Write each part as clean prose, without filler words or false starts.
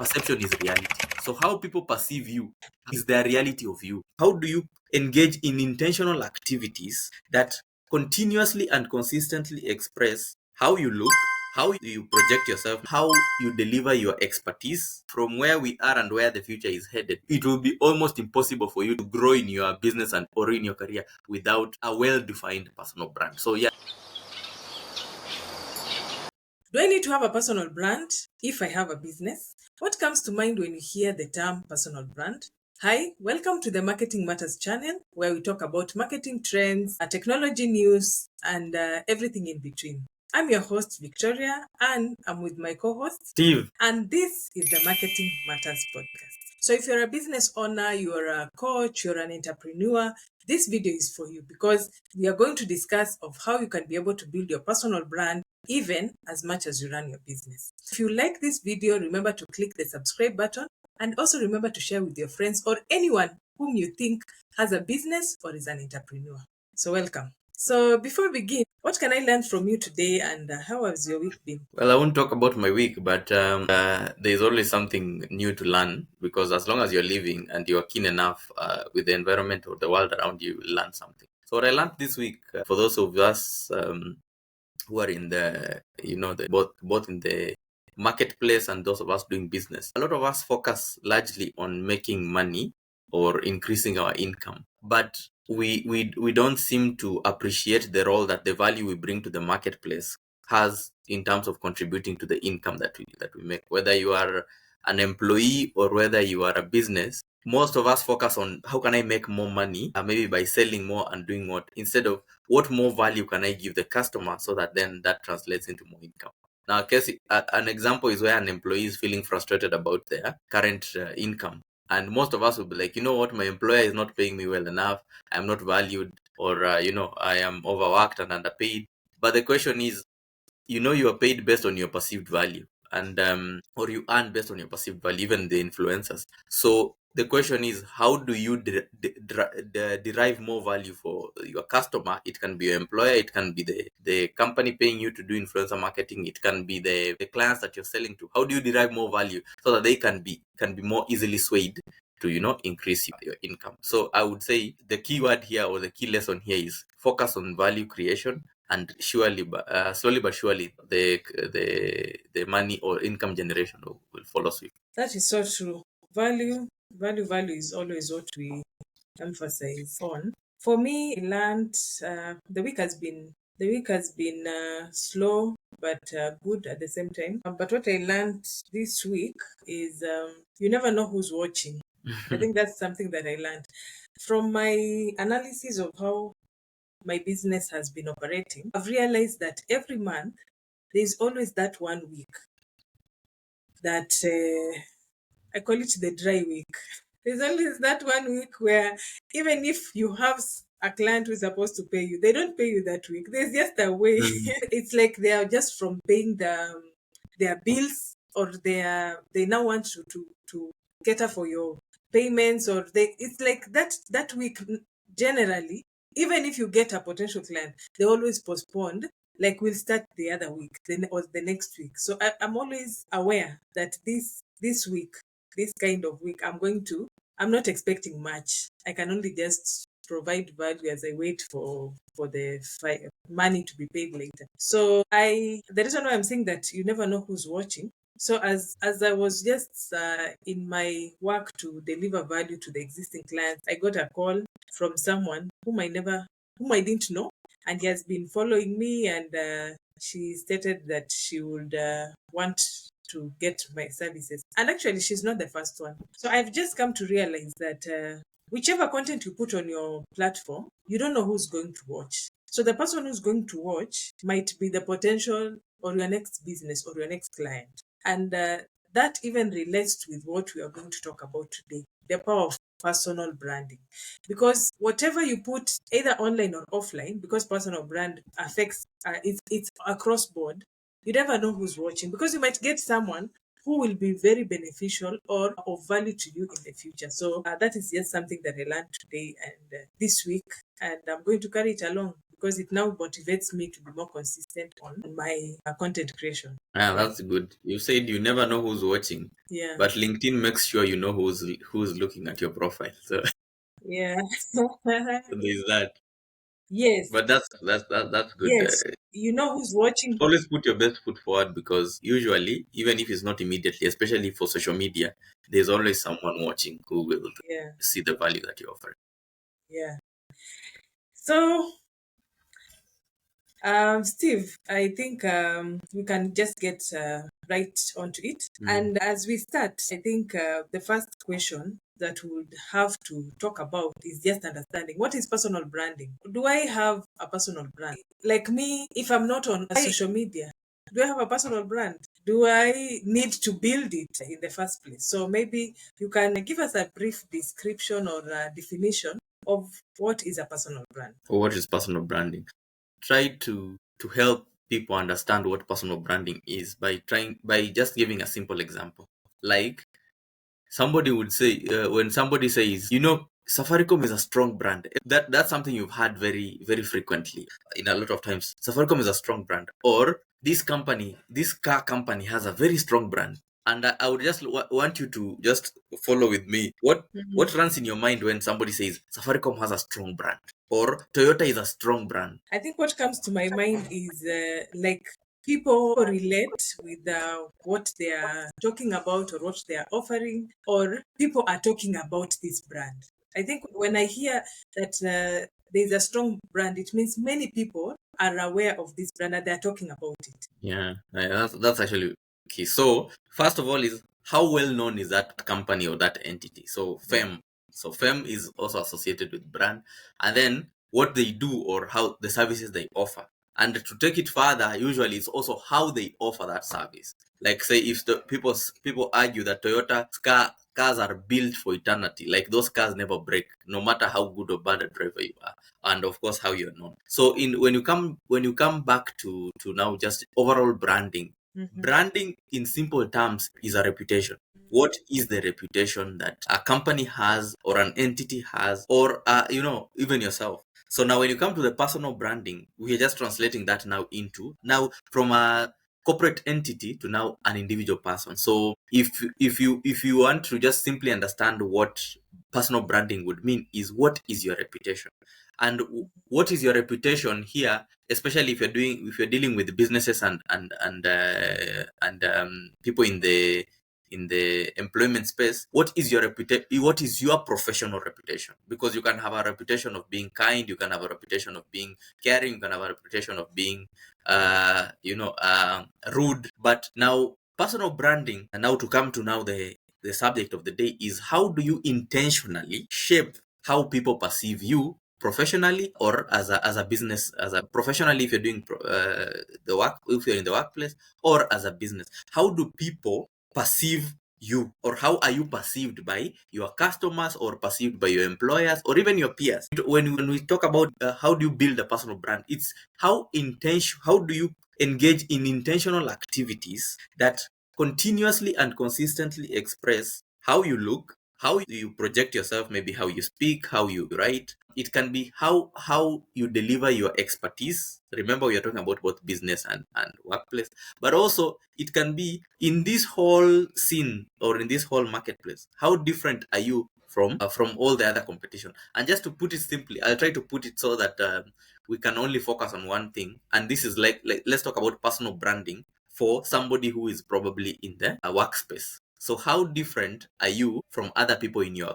perception is reality. So how people perceive you is their reality of you. How do you engage in intentional activities that continuously and consistently express how you look, how you project yourself, how you deliver your expertise from where we are and where the future is headed? It will be almost impossible for you to grow in your business and or in your career without a well-defined personal brand. So yeah. Do I need to have a personal brand if I have a business? What comes to mind when you hear the term personal brand? Hi, welcome to the Marketing Matters channel, where we talk about marketing trends, technology news, and everything in between. I'm your host, Victoria, and I'm with my co host, Steve. and this is the Marketing Matters podcast. So, if you're a business owner, you're a coach, you're an entrepreneur, this video is for you because we are going to discuss of how you can be able to build your personal brand even as much as you run your business. If you like this video, remember to click the subscribe button and also remember to share with your friends or anyone whom you think has a business or is an entrepreneur. So welcome. So before we begin, what can I learn from you today and how has your week been? Well, I won't talk about my week, but there's always something new to learn, because as long as you're living and you're keen enough with the environment or the world around you, you learn something. So what I learned this week, for those of us who are in the, both in the marketplace and those of us doing business, a lot of us focus largely on making money or increasing our income, but we don't seem to appreciate the role that the value we bring to the marketplace has in terms of contributing to the income that we make. Whether you are an employee or whether you are a business, most of us focus on how can I make more money, maybe by selling more and doing what, instead of what more value can I give the customer, so that then that translates into more income. Now, an example is where an employee is feeling frustrated about their current income. And most of us will be like, you know what, my employer is not paying me well enough. I'm not valued, or, I am overworked and underpaid. But the question is, you are paid based on your perceived value, and or you earn based on your perceived value, even the influencers. So the question is, how do you derive more value for your customer? It can be your employer, it can be the company paying you to do influencer marketing, it can be the clients that you're selling to. How do you derive more value so that they can be more easily swayed to increase your income? So I would say the key word here, or the key lesson here, is focus on value creation, and surely, slowly but surely, the money or income generation will follow suit. That is so true. Value is always what we emphasize on. For me, I learned the week has been slow but good at the same time. But what I learned this week is you never know who's watching. I think that's something that I learned from my analysis of how my business has been operating. I've realized that every month there's always that one week that I call it the dry week. There's always that one week where even if you have a client who is supposed to pay you, they don't pay you that week. There's just a way. It's like they are just from paying their bills, or they now want to cater for your payments, or it's like that week generally. Even if you get a potential client, they always postponed. Like we'll start the other week, or the next week. So I'm always aware that this week, this kind of week, I'm not expecting much. I can only just provide value as I wait for the money to be paid later. So the reason why I'm saying that you never know who's watching. So as I was just in my work to deliver value to the existing clients, I got a call from someone whom I didn't know, and he has been following me, and she stated that she would want to get my services. And actually, she's not the first one. So I've just come to realize that whichever content you put on your platform, you don't know who's going to watch. So the person who's going to watch might be the potential or your next business or your next client. And that even relates with what we are going to talk about today, the power of personal branding. Because whatever you put either online or offline, because personal brand affects it's across board, you never know who's watching, because you might get someone who will be very beneficial or of value to you in the future. So that is just something that I learned today and this week, and I'm going to carry it along because it now motivates me to be more consistent on my content creation. Ah, Yeah. that's good. You said you never know who's watching, Yeah. but LinkedIn makes sure you know who's looking at your profile. So Yeah. there's that. Yes. But that's good. Yes. You know who's watching. Always put your best foot forward, because usually, even if it's not immediately, especially for social media, there's always someone watching who will Yeah. see the value that you offer. Yeah. So, Steve, I think we can just get right onto it. Mm. And as we start, I think the first question that we would have to talk about is just understanding what is personal branding. Do I have a personal brand? Like me, if I'm not on social media, do I have a personal brand? Do I need to build it in the first place? So maybe you can give us a brief description or a definition of what is a personal brand. Or what is personal branding? Try to help people understand what personal branding is by just giving a simple example. Like, somebody would say, when somebody says, Safaricom is a strong brand. That's something you've heard very very frequently. In a lot of times, Safaricom is a strong brand, or this car company has a very strong brand. And I would just want you to just follow with me. What runs in your mind when somebody says Safaricom has a strong brand, or Toyota is a strong brand? I think what comes to my mind is like people relate with what they are talking about or what they are offering, or people are talking about this brand. I think when I hear that there's a strong brand, it means many people are aware of this brand and they're talking about it. Yeah, that's actually key. So first of all, is how well known is that company or that entity? So FEM. So FEM is also associated with brand, and then what they do or how the services they offer. And to take it further, usually it's also how they offer that service. Like, say, if the people argue that Toyota cars are built for eternity, like those cars never break, no matter how good or bad a driver you are, and of course how you're known. So in when you come back to now just overall branding, Mhm. branding in simple terms is a reputation. What is the reputation that a company has, or an entity has, or even yourself? So now when you come to the personal branding, we are just translating that now into now from a corporate entity to now an individual person. So if you want to just simply understand what personal branding would mean, is what is your reputation? And what is your reputation here, especially if you're dealing with businesses and people in the employment space? What is your reputation? What is your professional reputation? Because you can have a reputation of being kind, you can have a reputation of being caring, you can have a reputation of being rude. But now personal branding, and now to come to now the subject of the day, is how do you intentionally shape how people perceive you professionally, or as a business, as a professionally, if you're doing the work, if you're in the workplace, or as a business. How do people perceive you, or how are you perceived by your customers, or perceived by your employers, or even your peers? When we talk about how do you build a personal brand, it's how do you engage in intentional activities that continuously and consistently express how you look, how you project yourself, maybe how you speak, how you write. It can be how you deliver your expertise. Remember, we are talking about both business and workplace. But also it can be in this whole scene, or in this whole marketplace. How different are you from all the other competition? And just to put it simply, I'll try to put it so that we can only focus on one thing. And this is like let's talk about personal branding for somebody who is probably in the workspace. So how different are you from other people in your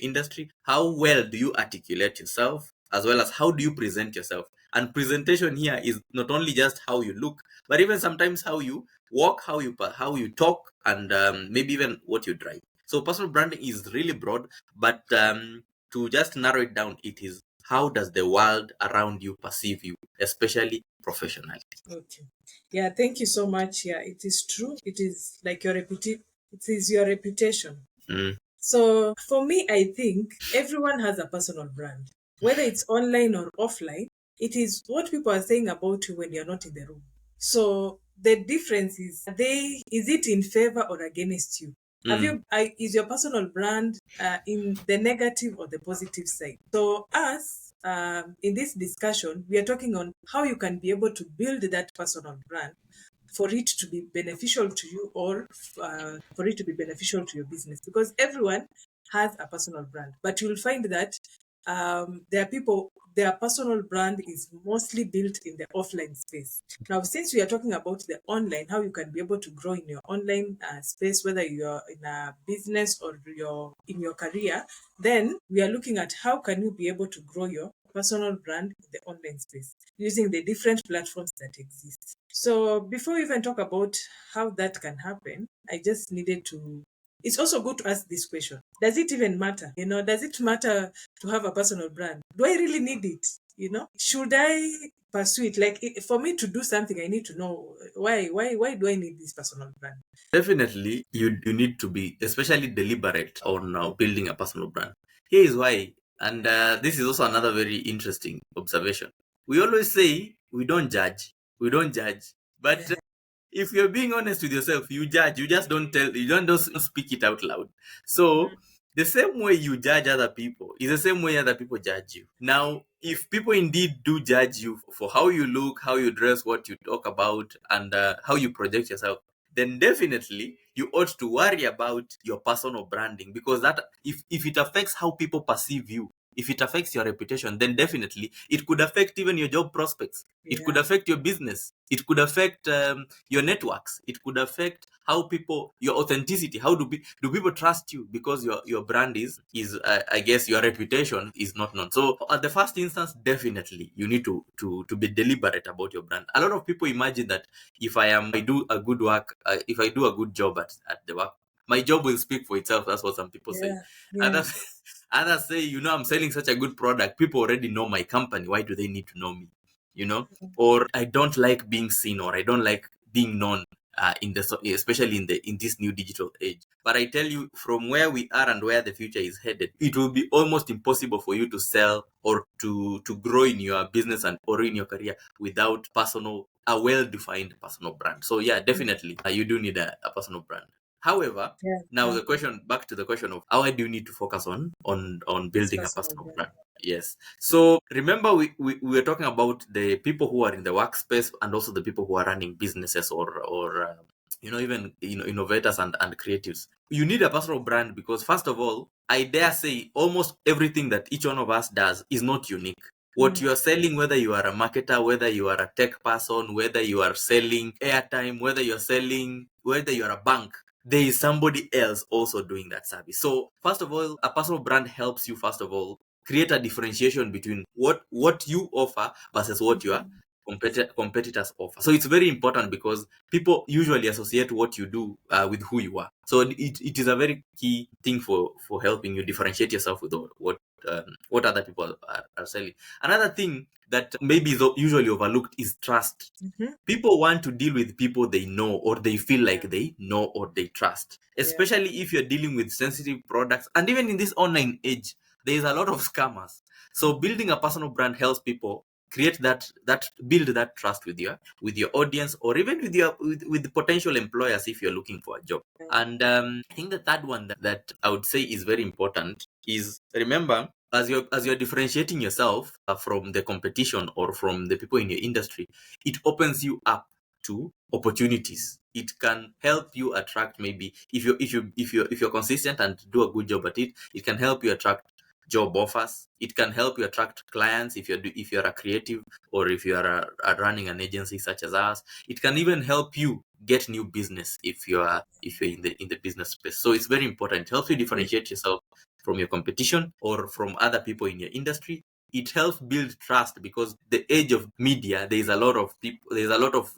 industry? How well do you articulate yourself, as well as how do you present yourself? And presentation here is not only just how you look, but even sometimes how you walk, how you talk, and maybe even what you drive. So personal branding is really broad, but to just narrow it down, it is how does the world around you perceive you, especially professionally. Okay. Yeah, thank you so much. Yeah, it is true. It is like your reputation. It is your reputation. Mm, So for me, I think everyone has a personal brand, whether it's online or offline. It is what people are saying about you when you're not in the room. So the difference is, is it in favor or against you? mm, Is your personal brand in the negative or the positive side? So us in this discussion, we are talking on how you can be able to build that personal brand for it to be beneficial to you, or for it to be beneficial to your business, because everyone has a personal brand, but you'll find that there are people, their personal brand is mostly built in the offline space. Now, since we are talking about the online, how you can be able to grow in your online space, whether you're in a business or you're in your career, then we are looking at how can you be able to grow your personal brand in the online space using the different platforms that exist. So before we even talk about how that can happen, I just needed to, it's also good to ask this question. Does it even matter? Does it matter to have a personal brand? Do I really need it? Should I pursue it? Like, for me to do something, I need to know why do I need this personal brand? Definitely, you need to be especially deliberate on building a personal brand. Here is why, and this is also another very interesting observation. We always say we don't judge, but if you're being honest with yourself, you judge. You just don't tell. You don't just speak it out loud. So the same way you judge other people is the same way other people judge you. Now, if people indeed do judge you for how you look, how you dress, what you talk about, and how you project yourself, then definitely you ought to worry about your personal branding, because that, if it affects how people perceive you, if it affects your reputation, then definitely it could affect even your job prospects. It could Yeah. affect your business. It could affect your networks. It could affect how people, your authenticity. How do people trust you, because your brand is I guess your reputation is not known. So at the first instance, definitely you need to be deliberate about your brand. A lot of people imagine that I do a good work, if I do a good job at the work, my job will speak for itself. That's what some people say. Yeah. Yeah. Others others say, I'm selling such a good product. People already know my company. Why do they need to know me? Or I don't like being seen, or I don't like being known, especially in this new digital age. But I tell you, from where we are and where the future is headed, it will be almost impossible for you to sell or to grow in your business and or in your career without a well-defined personal brand. So yeah, definitely, you do need a personal brand. However, Yeah. now Yeah. the question, back to the question of how do you need to focus on This building a personal personal brand. brand. Yes. So remember, we were talking about the people who are in the workspace, and also the people who are running businesses, or even innovators and creatives. You need a personal brand because, first of all, I dare say almost everything that each one of us does is not unique. What Mm. you are selling, whether you are a marketer, whether you are a tech person, whether you are selling airtime, whether you are a bank, there is somebody else also doing that service. So first of all, a personal brand helps you, first of all, create a differentiation between what you offer versus what your competitors offer. So it's very important, because people usually associate what you do with who you are. So it is a very key thing for helping you differentiate yourself with what other people are selling. Another thing that maybe is usually overlooked is trust. Mm-hmm. People want to deal with people they know, or they feel like Yeah. they know or they trust, Yeah. especially if you're dealing with sensitive products. And even in this online age, there is a lot of scammers. So building a personal brand helps people create that build that trust with your audience, or even with potential employers if you're looking for a job. Yeah. And I think the third one that I would say is very important is, remember, as you're differentiating yourself from the competition or from the people in your industry, it opens you up to opportunities. It can help you attract, maybe if you're consistent and do a good job at it, it can help you attract job offers. It can help you attract clients if you're a creative, or if you are running an agency such as us. It can even help you get new business if you're in the business space. So it's very important. It helps you differentiate yourself from your competition or from other people in your industry. It helps build trust, because the age of media, there's a lot of people, there's a lot of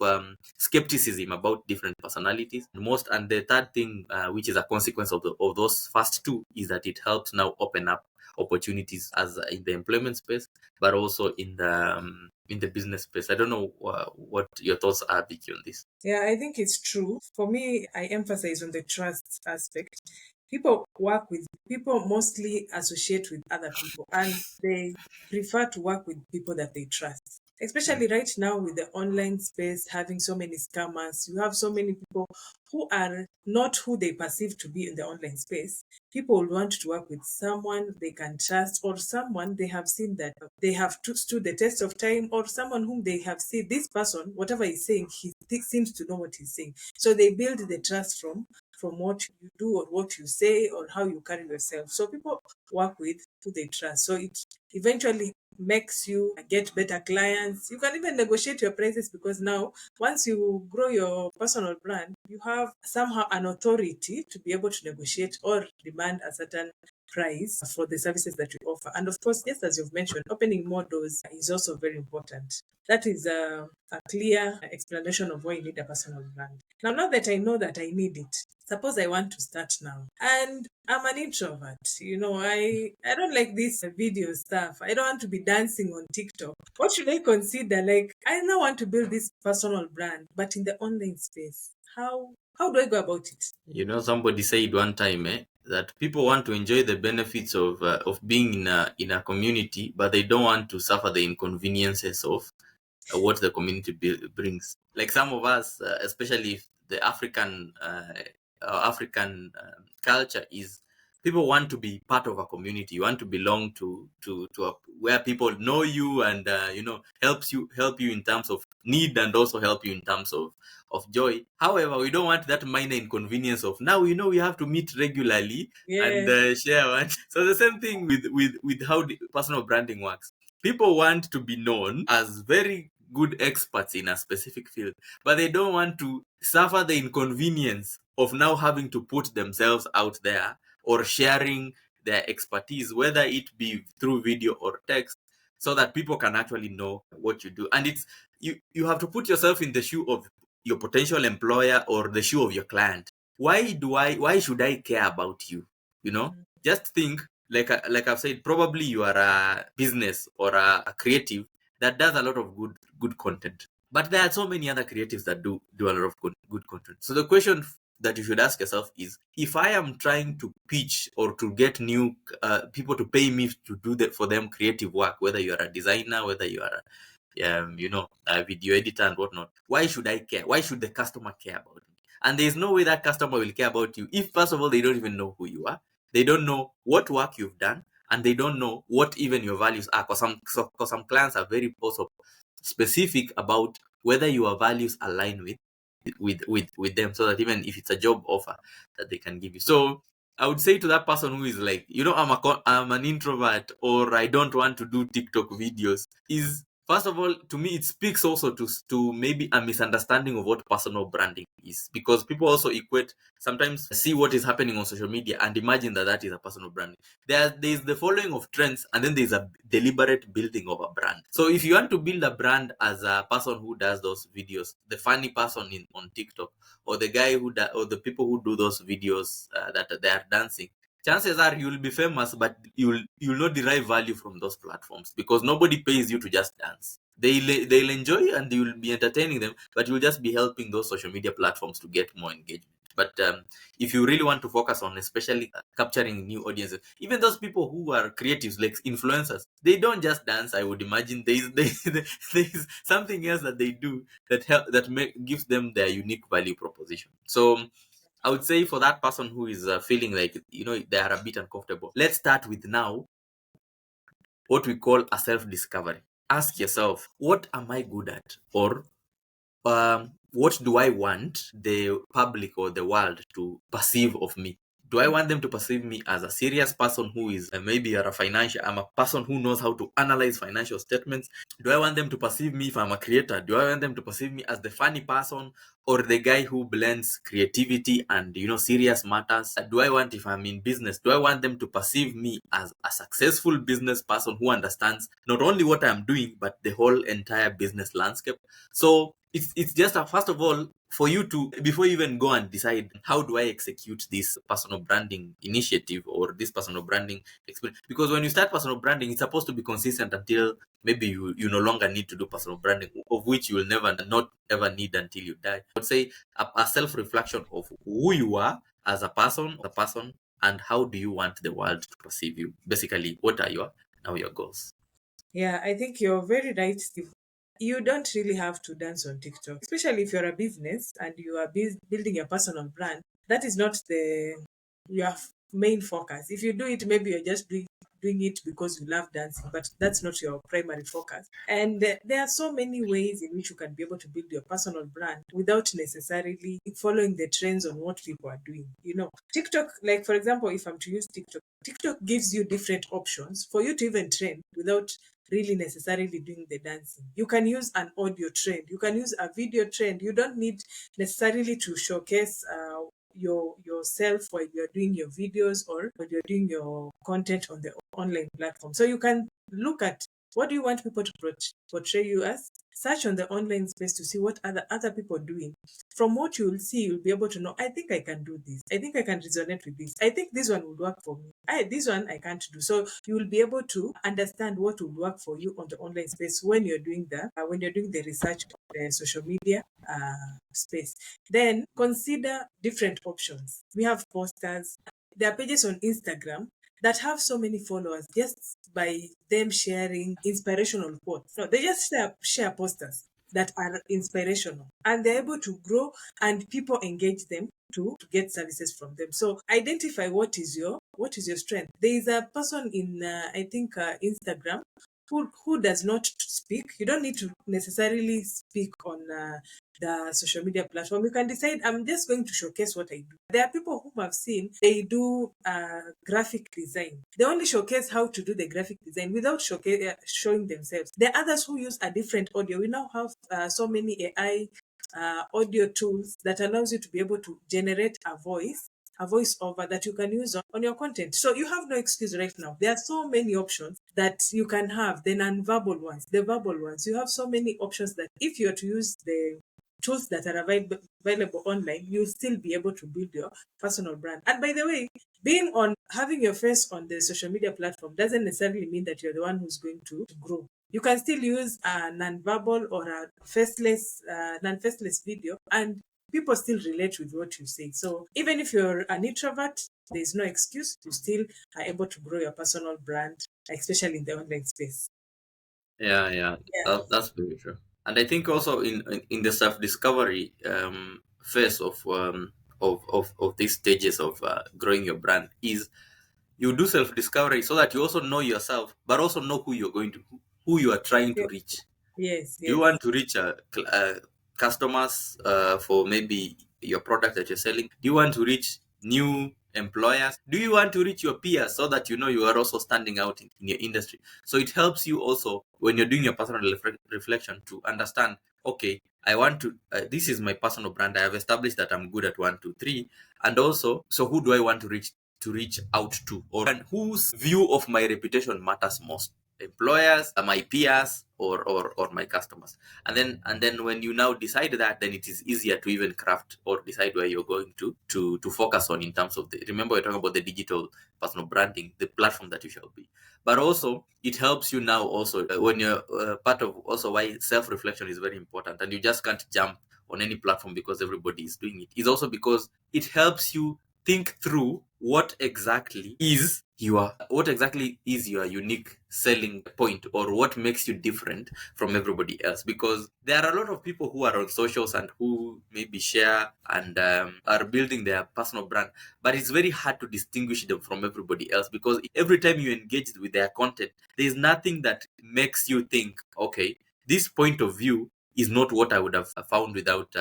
skepticism about different personalities. And the third thing, which is a consequence of those first two, is that it helps now open up opportunities as in the employment space, but also in the business space. I don't know what your thoughts are, Vicky, on this. Yeah, I think it's true. For me, I emphasize on the trust aspect. People mostly associate with other people, and they prefer to work with people that they trust. especially right now with the online space having so many scammers. You have so many people who are not who they perceive to be in the online space. People will want to work with someone they can trust, or someone they have seen that they have stood the test of time, or someone whom they have seen this person, whatever he's saying, seems to know what he's saying. So they build the trust from what you do or what you say or how you carry yourself. So people work with who they trust. So it eventually makes you get better clients. You can even negotiate your prices, because now once you grow your personal brand, you have somehow an authority to be able to negotiate or demand a certain price for the services that you offer. And of course, just as you've mentioned, opening more doors is also very important. That is a clear explanation of why you need a personal brand. Now that I know that I need it, suppose I want to start now and I'm an introvert. I don't like this video stuff. I don't want to be dancing on TikTok. What should I consider? Like, I now want to build this personal brand, but in the online space. How do I go about it? Somebody said one time, that people want to enjoy the benefits of being in a community, but they don't want to suffer the inconveniences of what the community brings. Like some of us, especially if the African culture is, people want to be part of a community. You want to belong to where people know you and help you in terms of need, and also help you in terms of joy. However, we don't want that minor inconvenience of now we have to meet regularly and Yeah, share one. So the same thing with how the personal branding works. People want to be known as very good experts in a specific field, but they don't want to suffer the inconvenience of now having to put themselves out there or sharing their expertise, whether it be through video or text, so that people can actually know what you do. And it's you have to put yourself in the shoe of your potential employer or the shoe of your client. Why should I care about you? Just think, like I've said, probably you are a business or a creative that does a lot of good content, but there are so many other creatives that do a lot of good content. So the question that you should ask yourself is, if I am trying to pitch or to get new people to pay me to do that for them creative work, whether you are a designer, whether you are a video editor and whatnot, why should I care? Why should the customer care about me? And there's no way that customer will care about you if, first of all, they don't even know who you are. They don't know what work you've done, and they don't know what even your values are. Because some clients are very also specific about whether your values align with them, so that even if it's a job offer that they can give you. So I would say to that person who is like, I'm an introvert, or I don't want to do TikTok videos, is, first of all, to me, it speaks also to maybe a misunderstanding of what personal branding is, because people also equate, sometimes see what is happening on social media and imagine that is a personal branding. There's the following of trends, and then there's a deliberate building of a brand. So if you want to build a brand as a person who does those videos, the funny person on TikTok, or the guy or the people who do those videos that they are dancing, chances are you'll be famous, but you'll not derive value from those platforms, because nobody pays you to just dance. They'll enjoy and you'll be entertaining them, but you'll just be helping those social media platforms to get more engagement. But if you really want to focus on especially capturing new audiences, even those people who are creatives like influencers, they don't just dance. I would imagine there's something else that they do gives them their unique value proposition. So I would say, for that person who is feeling like they are a bit uncomfortable, let's start with now what we call a self-discovery. Ask yourself, what am I good at? Or what do I want the public or the world to perceive of me? Do I want them to perceive me as a serious person who is maybe I'm a person who knows how to analyze financial statements? Do I want them to perceive me, if I'm a creator, do I want them to perceive me as the funny person, or the guy who blends creativity and serious matters? Do I want, if I'm in business, do I want them to perceive me as a successful business person who understands not only what I'm doing, but the whole entire business landscape? So it's just first of all, for you to, before you even go and decide how do I execute this personal branding initiative or this personal branding experience, because when you start personal branding, it's supposed to be consistent until maybe you no longer need to do personal branding, of which you will never not ever need until you die. I would say a self-reflection of who you are as a person, and how do you want the world to perceive you. Basically, what are your goals? Yeah, I think you're very right, Steve. you don't really have to dance on TikTok, especially if you're a business and you are building your personal brand. That is not your main focus. If you do it, maybe you're just doing it because you love dancing, but that's not your primary focus. And there are so many ways in which you can be able to build your personal brand without necessarily following the trends on what people are doing. TikTok, like for example, if I'm to use TikTok, TikTok gives you different options for you to even trend without really necessarily doing the dancing. You can use an audio trend, you can use a video trend. You don't need necessarily to showcase yourself while you're doing your videos or when you're doing your content on the online platform. So you can look at what do you want people to portray you as. Search on the online space to see what other people are doing. From what you will see, you'll be able to know, I think I can do this. I think I can resonate with this. I think this one will work for me. This one I can't do. So you will be able to understand what will work for you on the online space when you're doing the research on the social media space. Then consider different options. We have posters. There are pages on Instagram that have so many followers just by them sharing inspirational quotes. No, they just share posters that are inspirational and they're able to grow and people engage them to get services from them. So identify what is your strength. There is a person in I think Instagram who does not speak. You don't need to necessarily speak on the social media platform. You can decide, I'm just going to showcase what I do. There are people whom I've seen, they do graphic design. They only showcase how to do the graphic design without showing themselves. There are others who use a different audio. We now have so many AI audio tools that allows you to be able to generate a voice over that you can use on your content. So you have no excuse right now. There are so many options that you can have, the non-verbal ones, the verbal ones. You have so many options that if you're to use the tools that are available online, you'll still be able to build your personal brand. And by the way, having your face on the social media platform doesn't necessarily mean that you're the one who's going to grow. You can still use a non-verbal or a non-faceless video, and people still relate with what you say. So even if you're an introvert, there's no excuse. You still are able to grow your personal brand, especially in the online space. Yeah, yeah, Yeah. that's very true. And I think also in the self discovery phase of these stages of growing your brand is you do self discovery so that you also know yourself, but also know who you are trying to Yeah. reach. Yes, Do you yes. want to reach customers for maybe your product that you're selling? Do you want to reach new employers? Do you want to reach your peers so that you know you are also standing out in your industry? So it helps you also when you're doing your personal reflection to understand, okay, I want to, this is my personal brand. I have established that I'm good at one, two, three. And also, so who do I want to reach out to, or and whose view of my reputation matters most? Employers, my peers, or my customers. And then when you now decide that, then it is easier to even craft or decide where you're going to focus on in terms of the, remember we're talking about the digital personal branding, the platform that you shall be. But also it helps you now also when you're part of also why self-reflection is very important, and you just can't jump on any platform because everybody is doing it. It's also because it helps you think through what exactly is your unique selling point, or what makes you different from everybody else, because there are a lot of people who are on socials and who maybe share and are building their personal brand, but it's very hard to distinguish them from everybody else, because every time you engage with their content, there's nothing that makes you think, okay, this point of view is not what I would have found without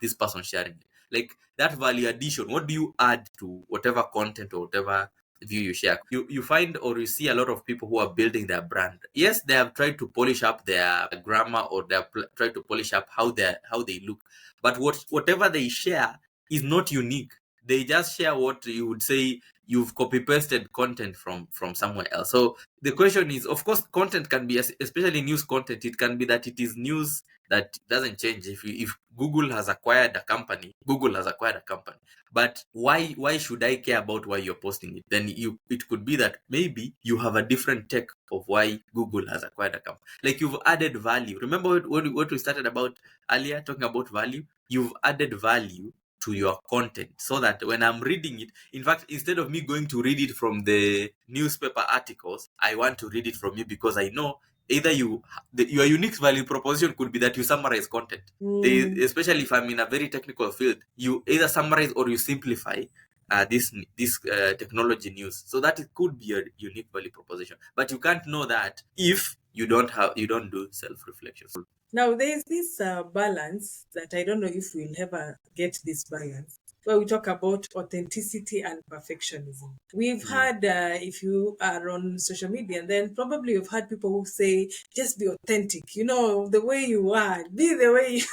this person sharing it. Like that value addition, what do you add to whatever content or whatever view you share? You find or you see a lot of people who are building their brand. Yes, they have tried to polish up their grammar, or they have tried to polish up how they look, but whatever they share is not unique. They just share what you would say you've copy pasted content from somewhere else. So the question is, of course, content can be, especially news content, it can be that it is news that doesn't change. If Google has acquired a company, Google has acquired a company. But why should I care about why you're posting it? Then it could be that maybe you have a different take of why Google has acquired a company. Like you've added value. Remember what we started about earlier, talking about value? You've added value to your content so that when I'm reading it, in fact, instead of me going to read it from the newspaper articles, I want to read it from you because I know either your unique value proposition could be that you summarize content. Mm. Especially if I'm in a very technical field, you either summarize or you simplify this technology news, so that it could be a unique value proposition. But you can't know that if you don't do self reflection. Now, there's this balance that I don't know if we'll ever get this balance, where we talk about authenticity and perfectionism. We've had, if you are on social media, then probably you've had people who say, just be authentic, the way you are, be the way you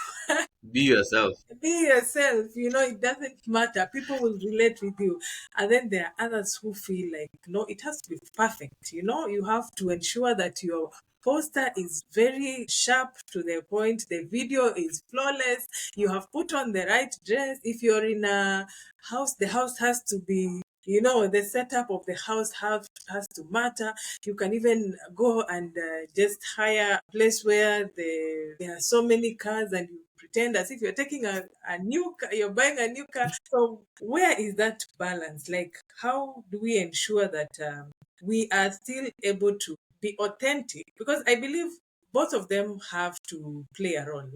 Be yourself. be yourself, it doesn't matter. People will relate with you. And then there are others who feel like, no, it has to be perfect. You have to ensure that your poster is very sharp to the point, the video is flawless, you have put on the right dress. If you're in a house, the house has to be, the setup of the house has to matter. You can even go and just hire a place where there are so many cars, and you pretend as if you're taking a new car, you're buying a new car. So where is that balance? Like, how do we ensure that we are still able to be authentic? Because I believe both of them have to play a role,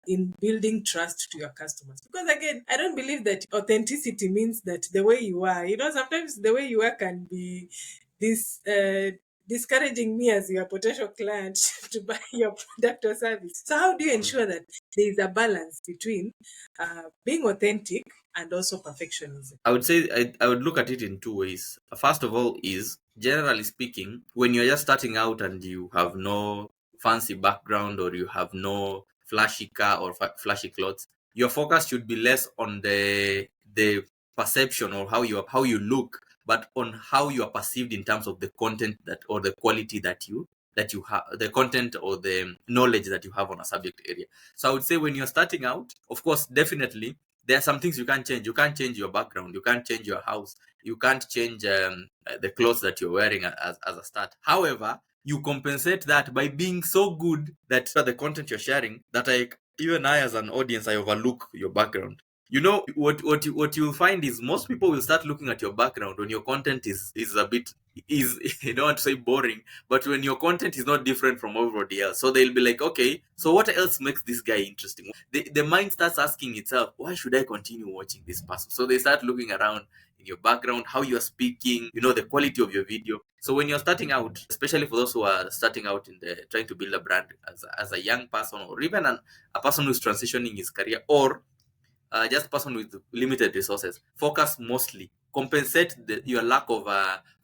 in building trust to your customers. Because again, I don't believe that authenticity means that the way you are, sometimes the way you are can be this discouraging me as your potential client to buy your product or service. So how do you ensure that there is a balance between being authentic and also perfectionism? I would say I would look at it in two ways. First of all, is generally speaking, when you're just starting out and you have no fancy background or you have no flashy car or flashy clothes, your focus should be less on the perception or how you look, but on how you are perceived in terms of the content that or the quality that you have, the content or the knowledge that you have on a subject area. So I would say when you're starting out, of course, definitely there are some things you can't change. You can't change your background. You can't change your house. You can't change the clothes that you're wearing as a start. However, you compensate that by being so good that the content you're sharing that even I as an audience, I overlook your background. What you'll find is most people will start looking at your background when your content is a bit is you don't want to say boring, but when your content is not different from everybody else, so they'll be like, okay, so what else makes this guy interesting? The mind starts asking itself, why should I continue watching this person? So they start looking around in your background, how you're speaking, the quality of your video. So when you're starting out, especially for those who are starting out in the trying to build a brand as a young person, or even a person who's transitioning his career, or just person with limited resources, focus mostly, compensate your lack of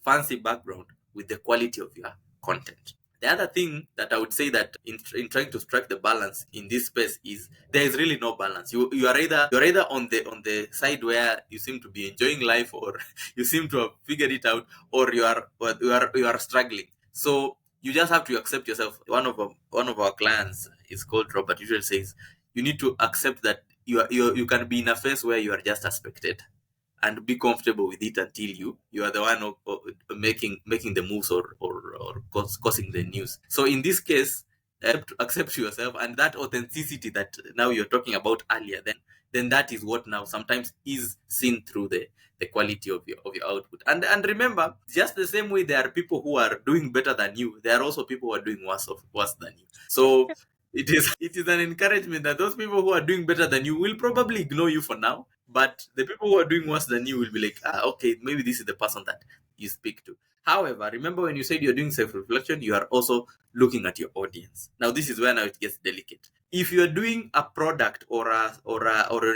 fancy background with the quality of your content. The other thing that I would say that in trying to strike the balance in this space is there is really no balance. You're either on the side where you seem to be enjoying life, or you seem to have figured it out, or you are struggling. So you just have to accept yourself. One of our clients is called Robert. Usually says you need to accept that you can be in a phase where you are just a spectator and be comfortable with it until you are the one making the moves or causing the news. So in this case, accept yourself and that authenticity that now you're talking about earlier. Then that is what now sometimes is seen through the quality of your output. And remember, just the same way there are people who are doing better than you, there are also people who are doing worse than you. So it is an encouragement that those people who are doing better than you will probably ignore you for now, but the people who are doing worse than you will be like, okay, maybe this is the person that you speak to. However, remember when you said you're doing self-reflection, you are also looking at your audience. Now, this is where now it gets delicate. If you're doing a product or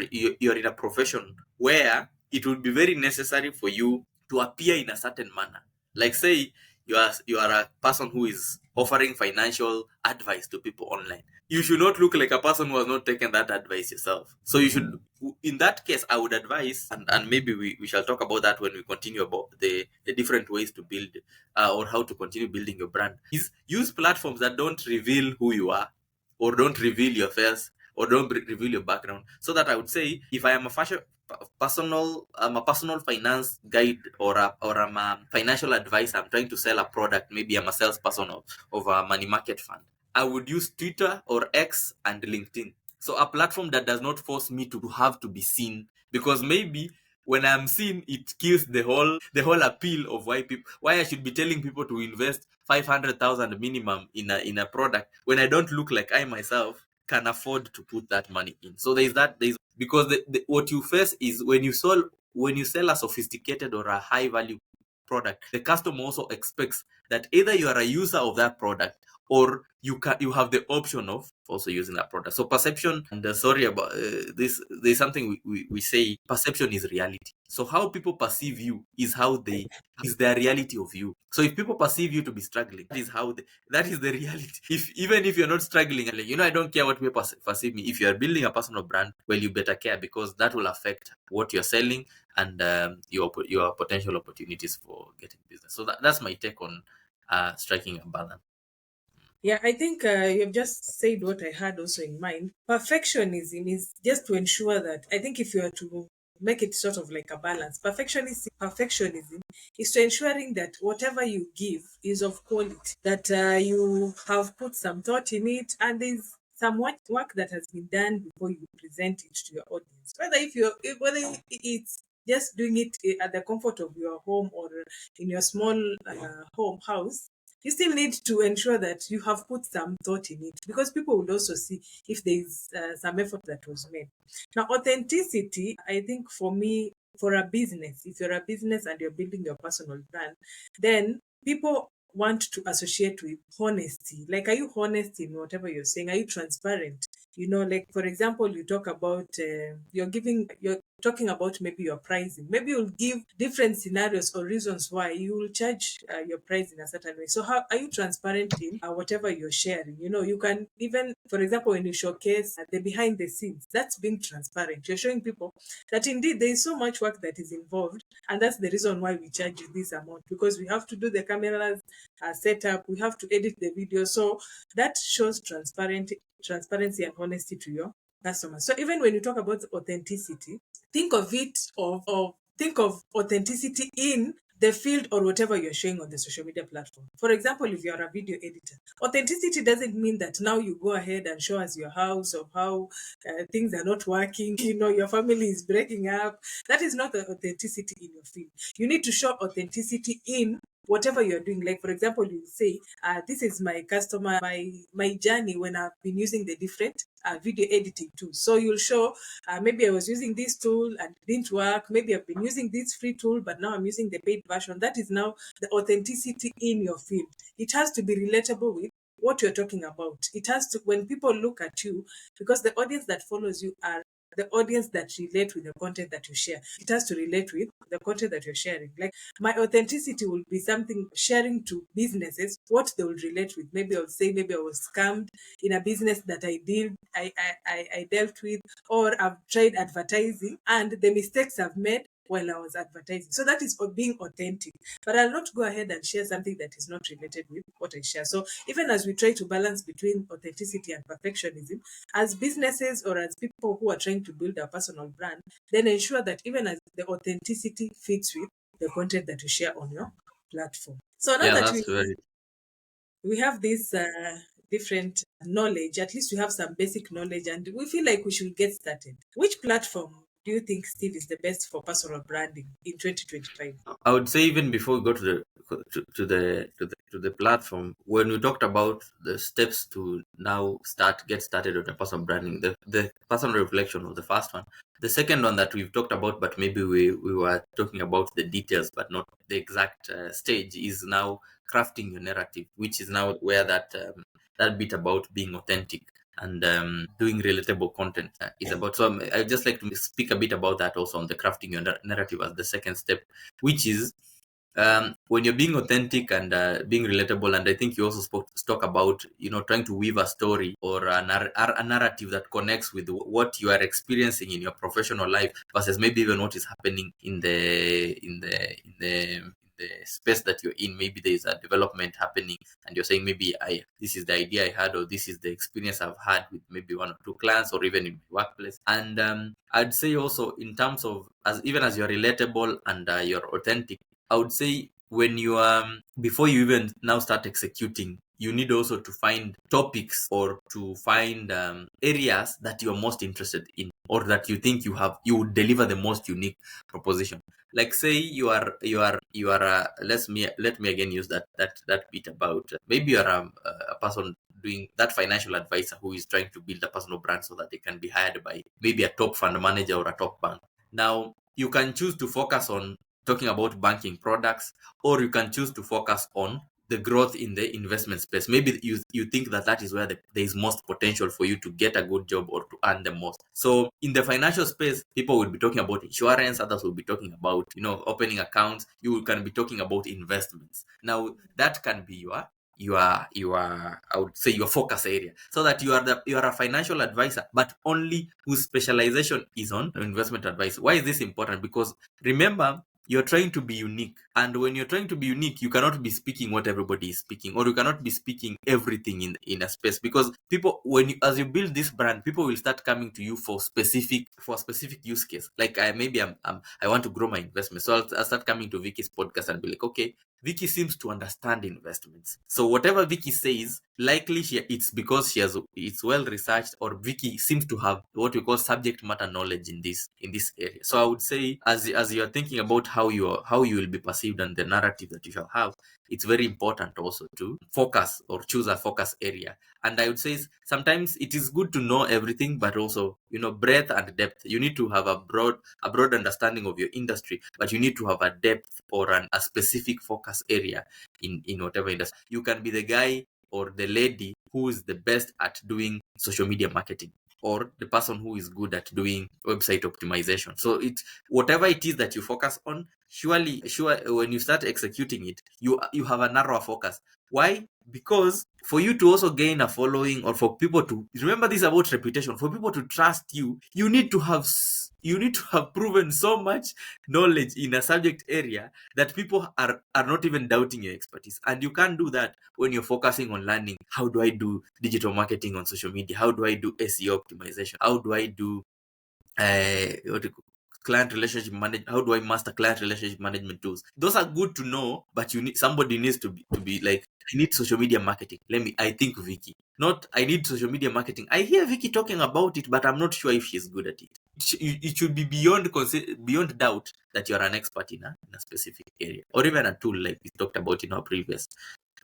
you're in a profession where it would be very necessary for you to appear in a certain manner, like say you are a person who is offering financial advice to people online, you should not look like a person who has not taken that advice yourself. So you should, in that case, I would advise, and maybe we shall talk about that when we continue about the different ways to build or how to continue building your brand, is use platforms that don't reveal who you are, or don't reveal your face, or don't reveal your background. So that I would say, if I am I'm a personal finance guide, or I'm a financial advisor, I'm trying to sell a product, maybe I'm a salesperson of a money market fund, I would use Twitter or X and LinkedIn. So a platform that does not force me to have to be seen, because maybe when I'm seen, it kills the whole appeal of why I should be telling people to invest 500,000 minimum in a product when I don't look like I myself can afford to put that money in. So there's because what you face is when you sell a sophisticated or a high value product, the customer also expects that either you are a user of that product or you have the option of also using that product. So perception, and sorry about this, there's something we say, perception is reality. So how people perceive you is their reality of you. So if people perceive you to be struggling, that is the reality. If even if you're not struggling, like, I don't care what people perceive me. If you are building a personal brand, well, you better care, because that will affect what you're selling and your potential opportunities for getting business. So that's my take on striking a balance. Yeah, I think you've just said what I had also in mind. Perfectionism is just to ensure that, I think if you are to make it sort of like a balance, perfectionism is to ensuring that whatever you give is of quality, that you have put some thought in it, and there's some work that has been done before you present it to your audience. Whether it's just doing it at the comfort of your home or in your small home house, you still need to ensure that you have put some thought in it, because people would also see if there is some effort that was made. Now, authenticity, I think for me, for a business, if you're a business and you're building your personal brand, then people want to associate with honesty. Like, are you honest in whatever you're saying? Are you transparent? Like, for example, you talk about you're talking about maybe your pricing. Maybe you'll give different scenarios or reasons why you will charge your price in a certain way. So, how are you transparent in whatever you're sharing? You can even, for example, when you showcase the behind the scenes, that's being transparent. You're showing people that indeed there is so much work that is involved, and that's the reason why we charge you this amount, because we have to do the cameras setup, we have to edit the video. So that shows transparency and honesty to your customers. So even when you talk about authenticity, think of it of think of authenticity in the field or whatever you're showing on the social media platform. For example, if you're a video editor, authenticity doesn't mean that now you go ahead and show us your house of how things are not working, your family is breaking up. That is not the authenticity in your field. You need to show authenticity in whatever you're doing. Like, for example, you say, this is my customer, my journey when I've been using the different video editing tools. So you'll show, maybe I was using this tool and it didn't work. Maybe I've been using this free tool, but now I'm using the paid version. That is now the authenticity in your field. It has to be relatable with what you're talking about. It has to, when people look at you, because the audience that follows you are the audience that relate with the content that you share. It has to relate with the content that you're sharing. Like, my authenticity will be something sharing to businesses what they will relate with. Maybe I'll say, maybe I was scammed in a business that I dealt with, or I've tried advertising and the mistakes I've made while I was advertising. So that is being authentic. But I'll not go ahead and share something that is not related with what I share. So even as we try to balance between authenticity and perfectionism, as businesses or as people who are trying to build a personal brand, then ensure that even as the authenticity fits with the content that you share on your platform. So now Yeah, that that's very. we have this different knowledge, at least we have some basic knowledge, and we feel like we should get started. Which platform do you think, Steve, is the best for personal branding in 2025? I would say, even before we go to the platform, when we talked about the steps to now get started on the personal branding, the personal reflection was the first one. The second one that we've talked about, but maybe we were talking about the details, but not the exact stage, is now crafting your narrative, which is now where that bit about being authentic and doing relatable content is about. So I'd just like to speak a bit about that also, on the crafting your narrative as the second step, which is when you're being authentic and being relatable. And I think you also talk about trying to weave a story or a narrative that connects with what you are experiencing in your professional life versus maybe even what is happening in the space that you're in. Maybe there is a development happening and you're saying, maybe this is the idea I had, or this is the experience I've had with maybe one or two clients, or even in my workplace. And I'd say also, in terms of, as you're relatable and you're authentic, I would say, when you before you even now start executing, you need also to find topics or to find areas that you're most interested in. or that you think you would deliver the most unique proposition. Like say you are let me again use that bit about maybe you are a person doing that financial advisor who is trying to build a personal brand so that they can be hired by maybe a top fund manager or a top bank. Now you can choose to focus on talking about banking products, or you can choose to focus on the growth in the investment space. Maybe you think that is where there is most potential for you to get a good job or to earn the most. So in the financial space, people will be talking about insurance, others will be talking about opening accounts. You can be talking about investments. Now that can be your I would say your focus area, so that you are a financial advisor but only whose specialization is on investment advice. Why is this important? Because remember, you're trying to be unique, and when you're trying to be unique, you cannot be speaking what everybody is speaking, or you cannot be speaking everything in a space, because people, as you build this brand, people will start coming to you for specific use case. Like I want to grow my investment, so I'll start coming to Vicky's podcast and be like, okay, Vicky seems to understand investments. So whatever Vicky says, likely it's because it's well researched, or Vicky seems to have what we call subject matter knowledge in this area. So I would say, as you are thinking about how you will be perceived and the narrative that you shall have, it's very important also to focus or choose a focus area. And I would say sometimes it is good to know everything, but also breadth and depth. You need to have a broad understanding of your industry, but you need to have a depth or a specific focus area in whatever industry. You can be the guy or the lady who is the best at doing social media marketing, or the person who is good at doing website optimization. So it's whatever it is that you focus on, sure, when you start executing it, you have a narrower focus. Why? Because for you to also gain a following, or for people to remember, this about reputation, for people to trust you, you need to have proven so much knowledge in a subject area that people are not even doubting your expertise. And you can't do that when you're focusing on learning, how do I do digital marketing on social media, how do I do SEO optimization, how do I do what do you call- client relationship management, how do I master client relationship management tools. Those are good to know, but somebody needs to be like, I need social media marketing, I think Vicky. Not, I need social media marketing, I hear Vicky talking about it, but I'm not sure if she's good at it. It should be beyond doubt that you're an expert in a specific area, or even a tool, like we talked about in our previous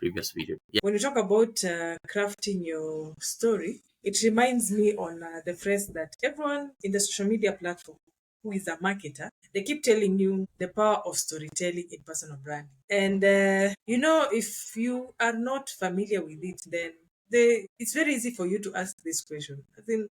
video. Yeah. When you talk about crafting your story, it reminds me on the phrase that everyone in the social media platform who is a marketer, they keep telling you the power of storytelling in personal branding. And if you are not familiar with it, then it's very easy for you to ask this question. I think,